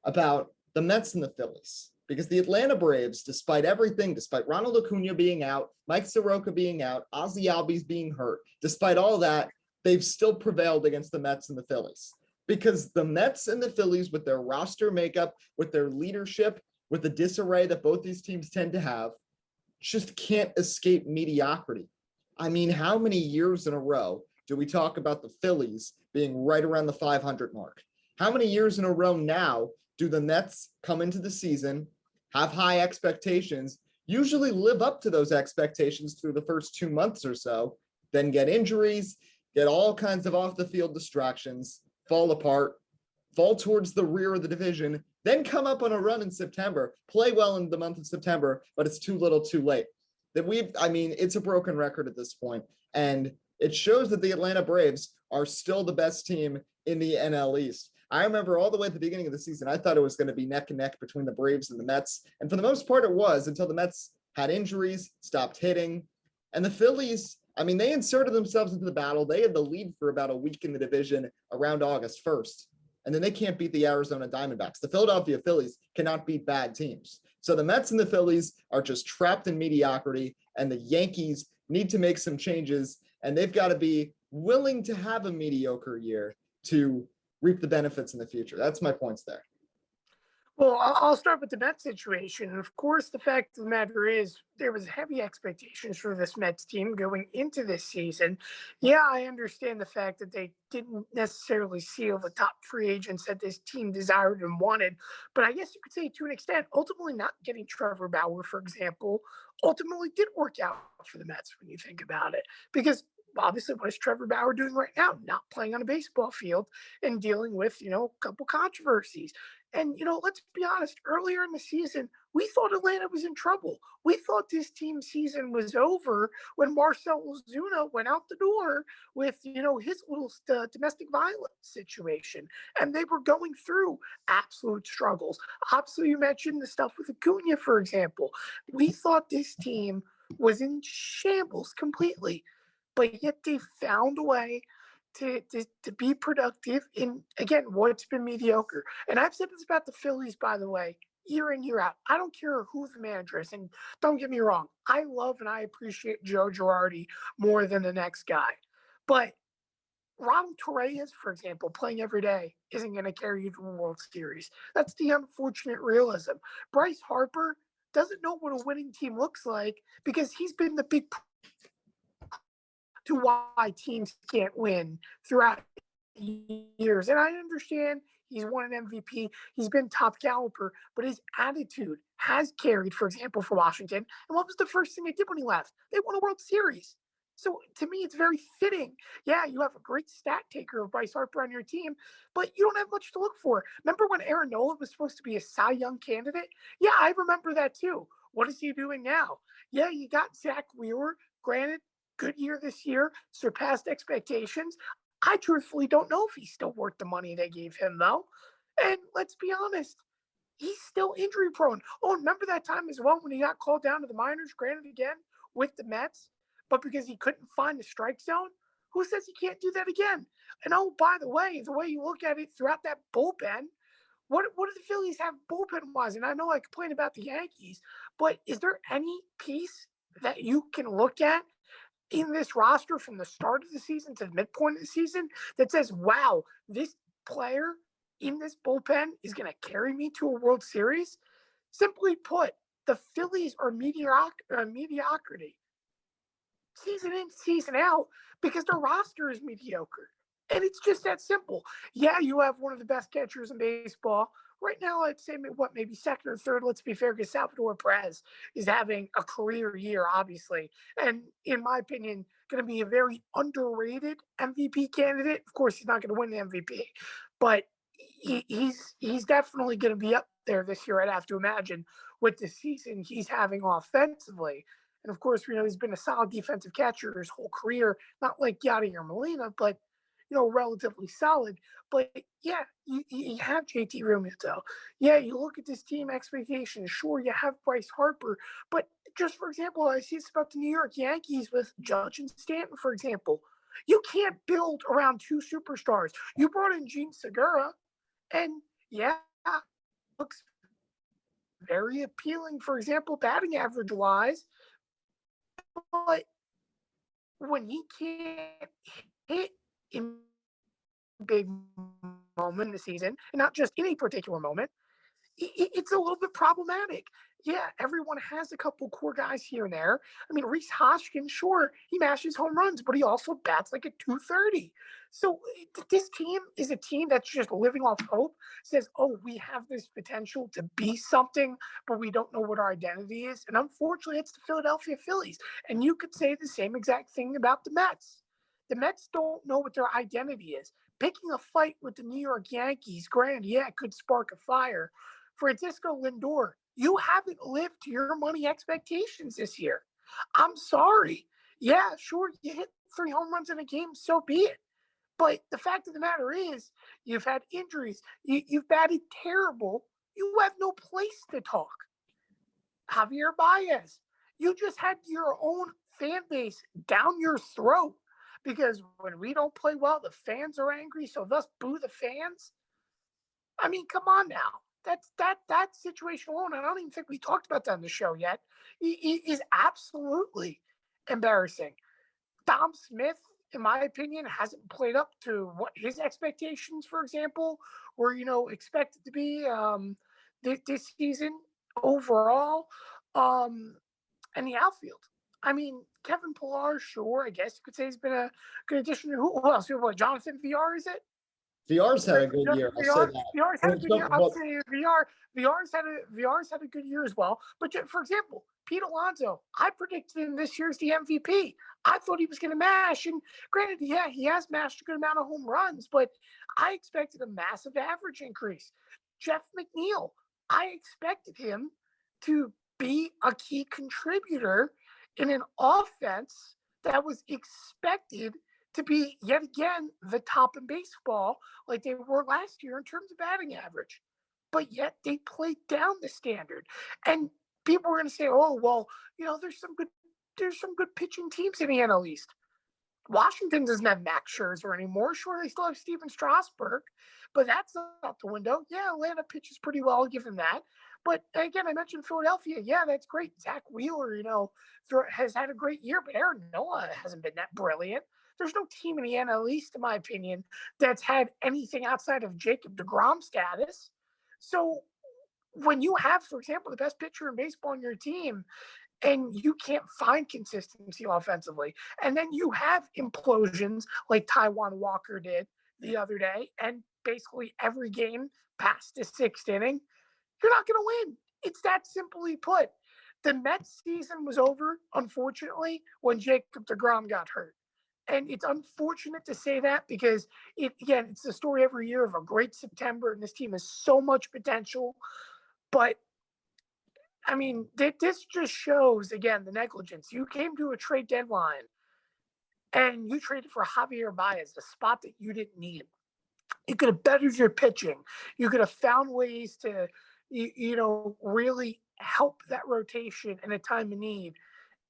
about the Mets and the Phillies. Because the Atlanta Braves, despite everything, despite Ronald Acuna being out, Mike Soroka being out, Ozzie Albies being hurt, despite all that, they've still prevailed against the Mets and the Phillies. Because the Mets and the Phillies, with their roster makeup, with their leadership, with the disarray that both these teams tend to have, just can't escape mediocrity. I mean, how many years in a row do we talk about the Phillies being right around the 500 mark? How many years in a row now do the Mets come into the season, have high expectations, usually live up to those expectations through the first 2 months or so, then get injuries, get all kinds of off the field distractions, fall apart, fall towards the rear of the division, then come up on a run in September, play well in the month of September, but it's too little too late. It's a broken record at this point, and it shows that the Atlanta Braves are still the best team in the NL East. I remember all the way at the beginning of the season, I thought it was going to be neck and neck between the Braves and the Mets. And for the most part, it was, until the Mets had injuries, stopped hitting. And the Phillies, I mean, they inserted themselves into the battle. They had the lead for about a week in the division around August 1st. And then they can't beat the Arizona Diamondbacks. The Philadelphia Phillies cannot beat bad teams. So the Mets and the Phillies are just trapped in mediocrity, and the Yankees need to make some changes, and they've got to be willing to have a mediocre year to reap the benefits in the future. That's my points there. Well, I'll start with the Mets situation. Of course, the fact of the matter is there was heavy expectations for this Mets team going into this season. Yeah, I understand the fact that they didn't necessarily seal the top free agents that this team desired and wanted. But I guess you could say to an extent, ultimately not getting Trevor Bauer, for example, ultimately did work out for the Mets when you think about it. Because obviously, what is Trevor Bauer doing right now? Not playing on a baseball field and dealing with, a couple controversies. And, let's be honest, earlier in the season, we thought Atlanta was in trouble. We thought this team's season was over when Marcell Ozuna went out the door with, his little domestic violence situation. And they were going through absolute struggles. Obviously, you mentioned the stuff with Acuna, for example. We thought this team was in shambles completely. But yet they found a way to be productive in, again, what's been mediocre. And I've said this about the Phillies, by the way, year in, year out. I don't care who the manager is. And don't get me wrong, I love and I appreciate Joe Girardi more than the next guy. But Ronald Torreyes, for example, playing every day isn't going to carry you to a World Series. That's the unfortunate realism. Bryce Harper doesn't know what a winning team looks like because he's been the big to why teams can't win throughout years. And I understand he's won an MVP, he's been top caliber, but his attitude has carried, for example, for Washington. And what was the first thing they did when he left? They won a World Series. So to me, it's very fitting. Yeah, you have a great stat taker of Bryce Harper on your team, but you don't have much to look for. Remember when Aaron Nola was supposed to be a Cy Young candidate? Yeah, I remember that too. What is he doing now? Yeah, you got Zach Wheeler. Granted, good year this year, surpassed expectations. I truthfully don't know if he's still worth the money they gave him, though. And let's be honest, he's still injury prone. Oh, remember that time as well when he got called down to the minors, granted again with the Mets, but because he couldn't find the strike zone? Who says he can't do that again? And oh, by the way you look at it throughout that bullpen, what do the Phillies have bullpen wise? And I know I complain about the Yankees, but is there any piece that you can look at in this roster from the start of the season to the midpoint of the season that says, wow, this player in this bullpen is going to carry me to a World Series? Simply put, the Phillies are mediocrity season in, season out, because their roster is mediocre. And it's just that simple. Yeah, you have one of the best catchers in baseball. Right now, I'd say maybe second or third. Let's be fair, because Salvador Perez is having a career year, obviously. And in my opinion, going to be a very underrated MVP candidate. Of course, he's not going to win the MVP, but he's definitely going to be up there this year, I'd have to imagine, with the season he's having offensively. And of course, he's been a solid defensive catcher his whole career, not like Yadier Molina, but relatively solid. But yeah, you have JT Realmuto. Yeah, you look at this team expectations. Sure, you have Bryce Harper, but just for example, I see this about the New York Yankees with Judge and Stanton, for example. You can't build around two superstars. You brought in Gene Segura, and yeah, looks very appealing, for example, batting average wise. But when he can't hit in big moment in the season, and not just any particular moment, it's a little bit problematic. Yeah, everyone has a couple core guys here and there. I mean, Rhys Hoskins, sure, he mashes home runs, but he also bats like a 230. So this team is a team that's just living off hope, says, oh, we have this potential to be something, but we don't know what our identity is. And unfortunately, it's the Philadelphia Phillies. And you could say the same exact thing about the Mets. The Mets don't know what their identity is. Picking a fight with the New York Yankees, granted, yeah, it could spark a fire. Francisco Lindor, you haven't lived to your money expectations this year. I'm sorry. Yeah, sure, you hit 3 home runs in a game, so be it. But the fact of the matter is, you've had injuries. You've batted terrible. You have no place to talk. Javier Baez, you just had your own fan base down your throat because when we don't play well, the fans are angry, so thus boo the fans. I mean, come on now. That situation alone, I don't even think we talked about that on the show yet, is absolutely embarrassing. Dom Smith, in my opinion, hasn't played up to what his expectations, for example, were expected to be this season overall. And the outfield. I mean, Kevin Pillar, sure, I guess you could say he's been a good addition. Who else? What, Jonathan VR, is it? VR's had a good year. I'll say that. VR's had a good year. I'm saying VR's had a good year as well. But for example, Pete Alonso, I predicted him this year as the MVP. I thought he was going to mash. And granted, yeah, he has mashed a good amount of home runs, but I expected a massive average increase. Jeff McNeil, I expected him to be a key contributor in an offense that was expected to be yet again the top in baseball like they were last year in terms of batting average. But yet they played down the standard. And people were going to say, oh, well, there's some good pitching teams in the NL East. Washington doesn't have Max Scherzer anymore. Sure, they still have Steven Strasburg, but that's out the window. Yeah, Atlanta pitches pretty well, I'll give them that. But again, I mentioned Philadelphia. Yeah, that's great. Zach Wheeler, has had a great year, but Aaron Nola hasn't been that brilliant. There's no team in the NL East, in my opinion, that's had anything outside of Jacob deGrom status. So when you have, for example, the best pitcher in baseball on your team, and you can't find consistency offensively, and then you have implosions like Taijuan Walker did the other day, and basically every game past the 6th inning, you're not going to win. It's that simply put. The Mets season was over, unfortunately, when Jacob deGrom got hurt. And it's unfortunate to say that because, it's the story every year of a great September, and this team has so much potential. But, I mean, this just shows, again, the negligence. You came to a trade deadline, and you traded for Javier Baez, the spot that you didn't need. You could have bettered your pitching. You could have found ways to, really help that rotation in a time of need.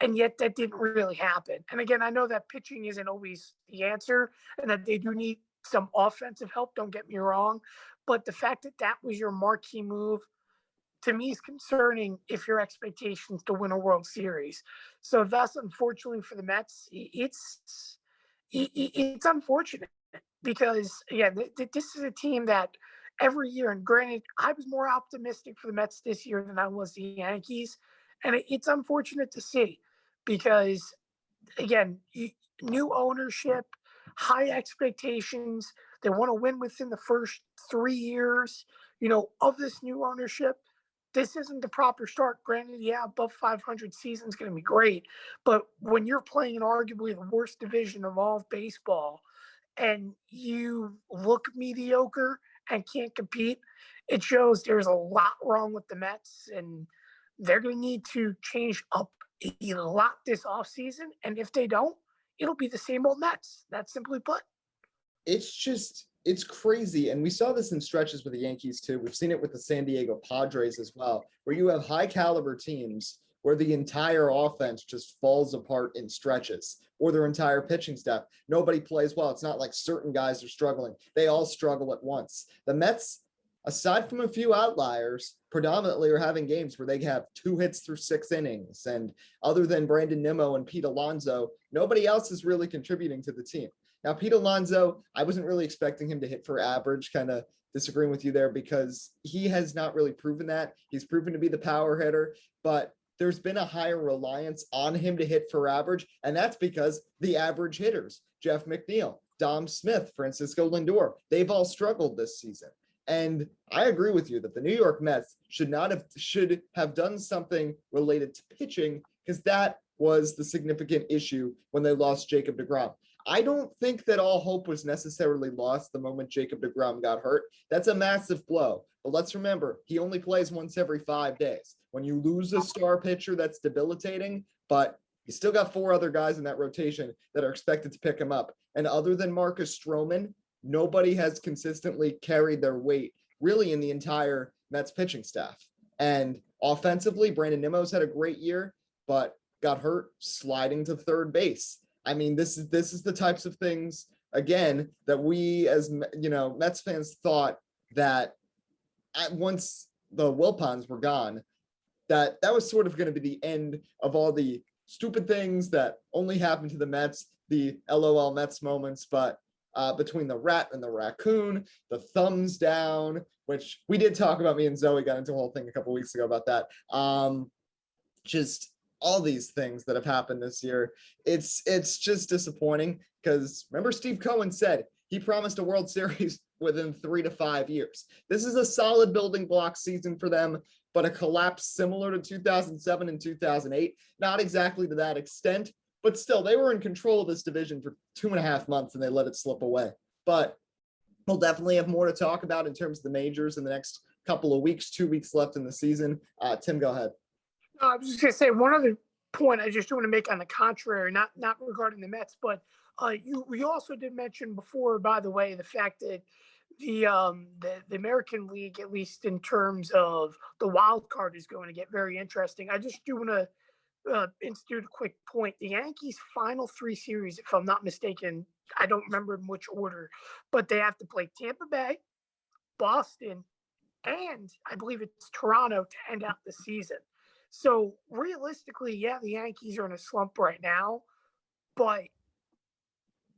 And yet that didn't really happen. And again, I know that pitching isn't always the answer and that they do need some offensive help, don't get me wrong. But the fact that that was your marquee move to me is concerning if your expectations to win a World Series. So thus, unfortunately for the Mets, it's unfortunate because again, this is a team that every year, and granted, I was more optimistic for the Mets this year than I was the Yankees, and it's unfortunate to see because again, new ownership, high expectations. They want to win within the first 3 years, of this new ownership. This isn't the proper start. Granted, yeah, above 500 season is going to be great, but when you're playing in arguably the worst division of all of baseball, and you look mediocre and can't compete, it shows there's a lot wrong with the Mets, and they're going to need to change up a lot this offseason. And if they don't, it'll be the same old Mets. That's simply put. It's crazy. And we saw this in stretches with the Yankees too. We've seen it with the San Diego Padres as well, where you have high caliber teams where the entire offense just falls apart in stretches, or their entire pitching staff. Nobody plays well. It's not like certain guys are struggling. They all struggle at once. The Mets, aside from a few outliers, predominantly are having games where they have 2 hits through 6 innings. And other than Brandon Nimmo and Pete Alonso, nobody else is really contributing to the team. Now, Pete Alonso, I wasn't really expecting him to hit for average, kind of disagreeing with you there, because he has not really proven that. He's proven to be the power hitter, but there's been a higher reliance on him to hit for average, and that's because the average hitters, Jeff McNeil, Dom Smith, Francisco Lindor, they've all struggled this season. And I agree with you that the New York Mets should have done something related to pitching, because that was the significant issue when they lost Jacob deGrom. I don't think that all hope was necessarily lost the moment Jacob deGrom got hurt. That's a massive blow. But let's remember, he only plays once every 5 days. When you lose a star pitcher, that's debilitating, but you still got 4 other guys in that rotation that are expected to pick him up. And other than Marcus Stroman, nobody has consistently carried their weight really in the entire Mets pitching staff. And offensively, Brandon Nimmo's had a great year, but got hurt sliding to third base. I mean, this is the types of things, again, that we as, Mets fans thought that once the Wilpons were gone, that was sort of going to be the end of all the stupid things that only happened to the Mets, the LOL Mets moments. But between the rat and the raccoon, the thumbs down, which we did talk about, me and Zoe got into a whole thing a couple weeks ago about that. Just all these things that have happened this year. It's just disappointing, because remember, Steve Cohen said he promised a World Series within 3 to 5 years. This is a solid building block season for them, but a collapse similar to 2007 and 2008, not exactly to that extent, but still, they were in control of this division for 2.5 months and they let it slip away. But we'll definitely have more to talk about in terms of the majors in the next couple of weeks, 2 weeks left in the season. Tim, go ahead. I was just going to say one other point I just want to make on the contrary, not regarding the Mets, but we also did mention before, by the way, the fact that the American League, at least in terms of the wild card, is going to get very interesting. I just do want to institute a quick point. The Yankees' final 3 series, if I'm not mistaken, I don't remember in which order, but they have to play Tampa Bay, Boston, and I believe it's Toronto to end out the season. So realistically, yeah, the Yankees are in a slump right now, but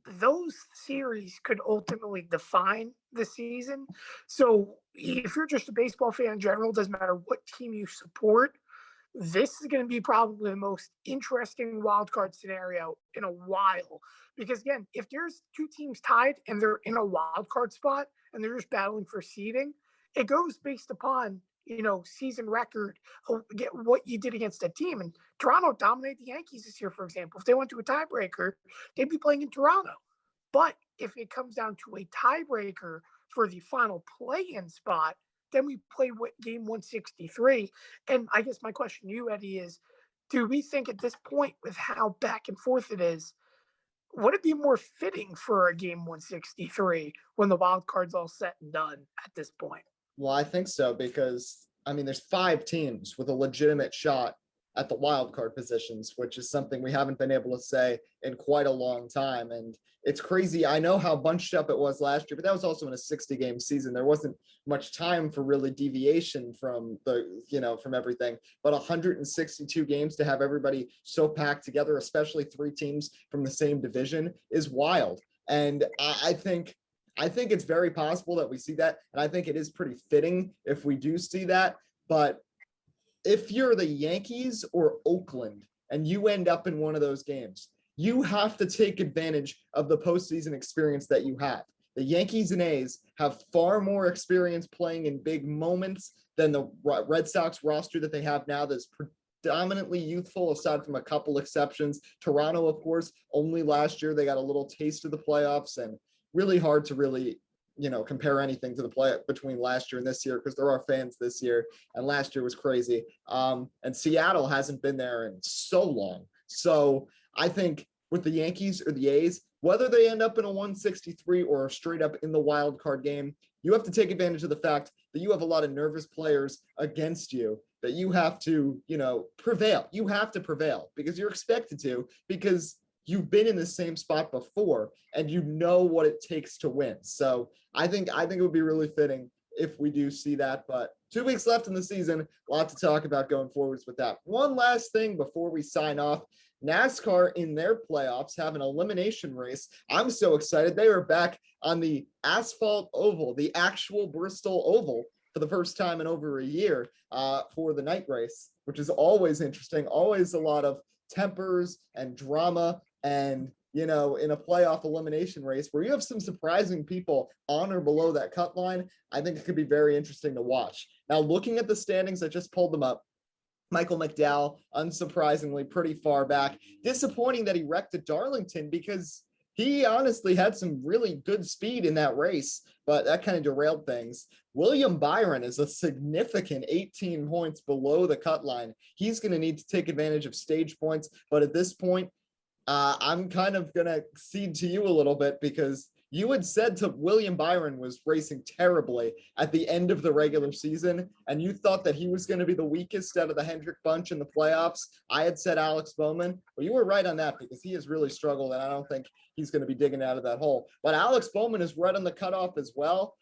those series could ultimately define the season. So if you're just a baseball fan in general, doesn't matter what team you support, this is going to be probably the most interesting wild card scenario in a while. Because again, if there's 2 teams tied and they're in a wild card spot and they're just battling for seeding, it goes based upon season record, get what you did against a team. And Toronto dominated the Yankees this year, for example. If they went to a tiebreaker, they'd be playing in Toronto. But if it comes down to a tiebreaker for the final play-in spot, then we play game 163. And I guess my question to you, Eddie, is do we think at this point, with how back and forth it is, would it be more fitting for a game 163 when the wild card's all set and done at this point? Well, I think so, because I mean, there's 5 teams with a legitimate shot at the wild card positions, which is something we haven't been able to say in quite a long time. And it's crazy. I know how bunched up it was last year, but that was also in a 60-game season. There wasn't much time for really deviation from from everything. But 162 games to have everybody so packed together, especially 3 teams from the same division, is wild. And I think it's very possible that we see that. And I think it is pretty fitting if we do see that. But if you're the Yankees or Oakland and you end up in one of those games, you have to take advantage of the postseason experience that you have. The Yankees and A's have far more experience playing in big moments than the Red Sox roster that they have now that's predominantly youthful, aside from a couple exceptions. Toronto, of course, only last year they got a little taste of the playoffs, and really hard to really compare anything to the play between last year and this year, because there are fans this year and last year was crazy. And Seattle hasn't been there in so long. So I think with the Yankees or the A's, whether they end up in a 163 or straight up in the wild card game, you have to take advantage of the fact that you have a lot of nervous players against you, that you have to, prevail. You have to prevail because you're expected to, because you've been in the same spot before and you know what it takes to win. So I think it would be really fitting if we do see that. But 2 weeks left in the season, a lot to talk about going forwards with that. One last thing before we sign off. NASCAR in their playoffs have an elimination race. I'm so excited. They are back on the asphalt oval, the actual Bristol Oval, for the first time in over a year for the night race, which is always interesting, always a lot of tempers and drama. And, in a playoff elimination race where you have some surprising people on or below that cut line, I think it could be very interesting to watch. Now, looking at the standings, I just pulled them up. Michael McDowell, unsurprisingly, pretty far back. Disappointing that he wrecked at Darlington, because he honestly had some really good speed in that race, but that kind of derailed things. William Byron is a significant 18 points below the cut line. He's going to need to take advantage of stage points, but at this point, I'm kind of going to cede to you a little bit, because you had said to William Byron was racing terribly at the end of the regular season, and you thought that he was going to be the weakest out of the Hendrick bunch in the playoffs. I had said Alex Bowman. Well, you were right on that, because he has really struggled, and I don't think he's going to be digging out of that hole. But Alex Bowman is right on the cutoff as well.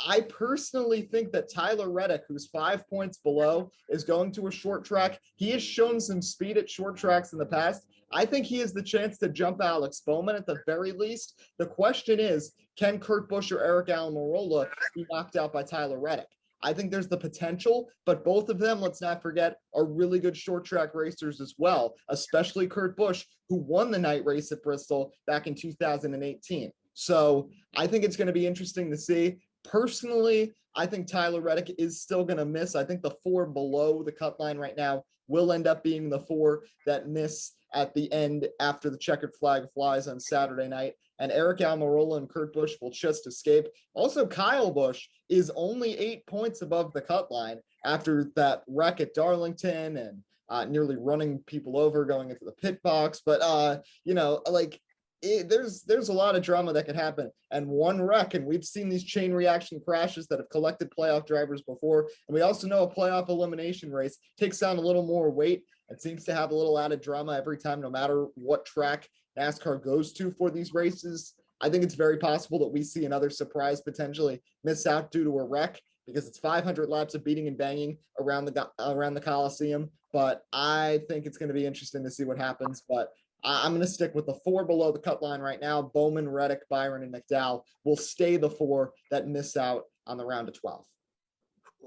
I personally think that Tyler Reddick, who's 5 points below, is going to a short track. He has shown some speed at short tracks in the past. I think he has the chance to jump Alex Bowman at the very least. The question is, can Kurt Busch or Eric Almirola be knocked out by Tyler Reddick? I think there's the potential, but both of them, let's not forget, are really good short track racers as well, especially Kurt Busch, who won the night race at Bristol back in 2018. So I think it's going to be interesting to see. Personally, I think Tyler Reddick is still going to miss. I think the 4 below the cut line right now will end up being the 4 that miss at the end after the checkered flag flies on Saturday night. And Eric Almirola and Kurt Busch will just escape. Also, Kyle Busch is only 8 points above the cut line after that wreck at Darlington and nearly running people over going into the pit box. But, there's a lot of drama that could happen, and one wreck, and we've seen these chain reaction crashes that have collected playoff drivers before, and we also know a playoff elimination race takes on a little more weight and seems to have a little added drama every time, no matter what track NASCAR goes to for these races. I think it's very possible that we see another surprise potentially miss out due to a wreck, because it's 500 laps of beating and banging around the Coliseum. But I think it's going to be interesting to see what happens. But I'm going to stick with the 4 below the cut line right now. Bowman, Reddick, Byron, and McDowell will stay the 4 that miss out on the round of 12.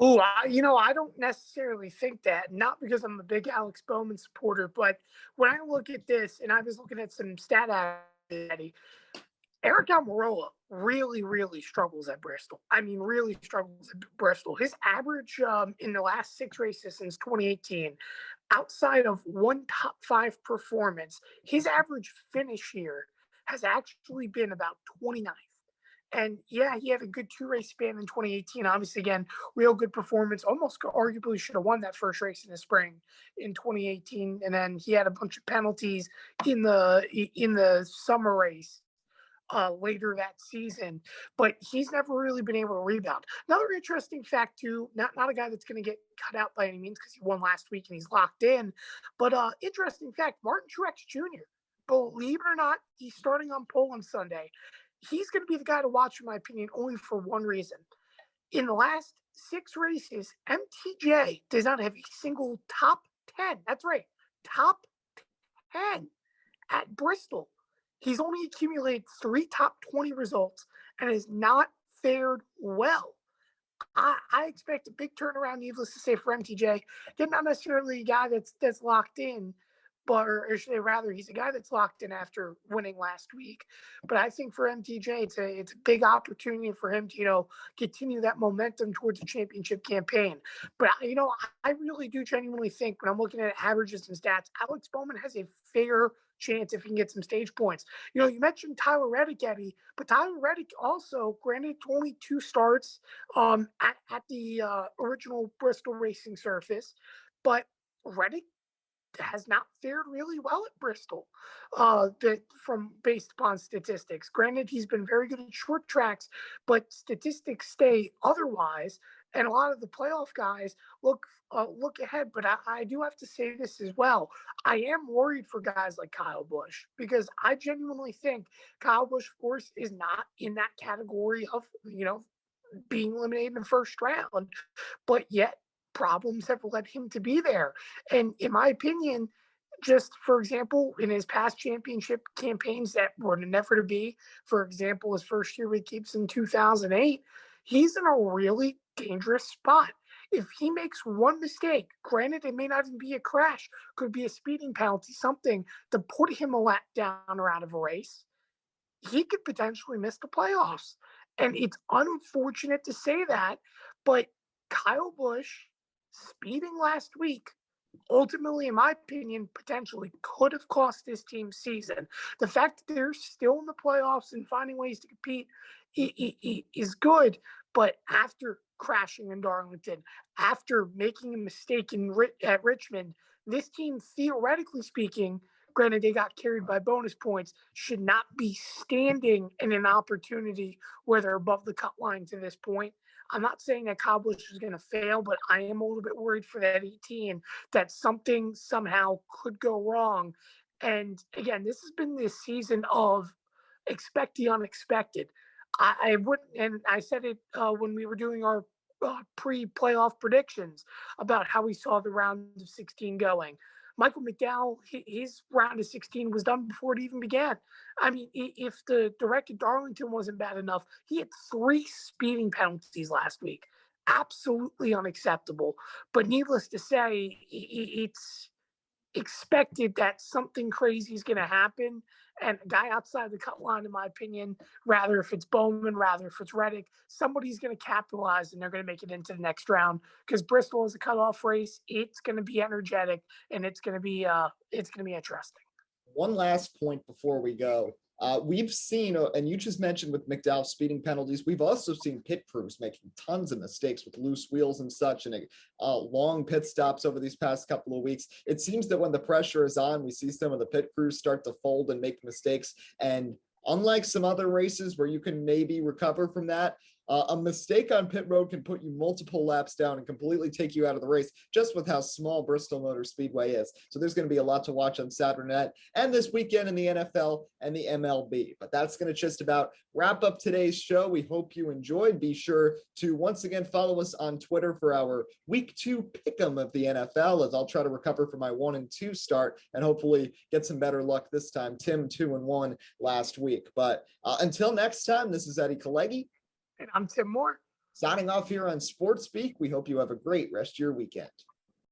Oh, I don't necessarily think that, not because I'm a big Alex Bowman supporter, but when I look at this, and I was looking at some stat Eddie, Eric Almirola really, really struggles at Bristol. I mean, really struggles at Bristol. His average in the last 6 races since 2018, outside of one top 5 performance, his average finish here has actually been about 29th. And yeah, he had a good 2-race span in 2018. Obviously, again, real good performance. Almost arguably should have won that first race in the spring in 2018. And then he had a bunch of penalties in the summer race. later that season, but he's never really been able to rebound. Another interesting fact too, not a guy that's going to get cut out by any means because he won last week and he's locked in, but interesting fact, Martin Truex Jr., believe it or not, he's starting on pole on Sunday. He's going to be the guy to watch, in my opinion, only for one reason. In the last 6 races, MTJ does not have a single top 10. That's right, top 10 at Bristol. He's only accumulated 3 top 20 results and has not fared well. I expect a big turnaround, needless to say, for MTJ. Again, not necessarily a guy that's locked in, but or should I rather, he's a guy that's locked in after winning last week. But I think for MTJ, it's a big opportunity for him to continue that momentum towards a championship campaign. But I really do genuinely think when I'm looking at averages and stats, Alex Bowman has a fair chance if he can get some stage points. You mentioned Tyler Reddick, Eddie, but Tyler Reddick also, granted, only 2 starts at the original Bristol racing surface, but Reddick has not fared really well at Bristol, based upon statistics. Granted, he's been very good at short tracks, but statistics stay otherwise. And a lot of the playoff guys look ahead. But I do have to say this as well. I am worried for guys like Kyle Busch because I genuinely think Kyle Busch, of course, is not in that category of being eliminated in the first round, but yet problems have led him to be there. And in my opinion, just for example, in his past championship campaigns that were never to be, for example, his first year with Gibbs in 2008, he's in a really dangerous spot. If he makes one mistake, granted, it may not even be a crash, could be a speeding penalty, something to put him a lap down or out of a race, he could potentially miss the playoffs. And it's unfortunate to say that, but Kyle Busch speeding last week, ultimately, in my opinion, potentially could have cost this team season. The fact that they're still in the playoffs and finding ways to compete is good, but after crashing in Darlington, after making a mistake at Richmond, this team, theoretically speaking, granted they got carried by bonus points, should not be standing in an opportunity where they're above the cut line to this point. I'm not saying that Kyle Busch is going to fail, but I am a little bit worried for that 18 that something somehow could go wrong. And again, this has been this season of expect the unexpected. I wouldn't, and I said it when we were doing our pre-playoff predictions about how we saw the round of 16 going. Michael McDowell, his round of 16 was done before it even began. I mean, if the wreck at Darlington wasn't bad enough, he had 3 speeding penalties last week. Absolutely unacceptable. But needless to say, it's expected that something crazy is going to happen. And a guy outside the cut line, in my opinion, rather if it's Bowman, rather if it's Reddick, somebody's going to capitalize and they're going to make it into the next round because Bristol is a cutoff race. It's going to be energetic and it's going to be interesting. One last point before we go. We've seen, and you just mentioned with McDowell speeding penalties, we've also seen pit crews making tons of mistakes with loose wheels and such, and long pit stops over these past couple of weeks. It seems that when the pressure is on, we see some of the pit crews start to fold and make mistakes. And unlike some other races where you can maybe recover from that, a mistake on pit road can put you multiple laps down and completely take you out of the race just with how small Bristol Motor Speedway is. So there's going to be a lot to watch on Saturday night and this weekend in the NFL and the MLB. But that's going to just about wrap up today's show. We hope you enjoyed. Be sure to once again follow us on Twitter for our week 2 pick'em of the NFL, as I'll try to recover from my 1-2 start and hopefully get some better luck this time. Tim 2-1 last week. But until next time, this is Eddie Kalegi. And I'm Tim Moore. Signing off here on Sports Speak. We hope you have a great rest of your weekend.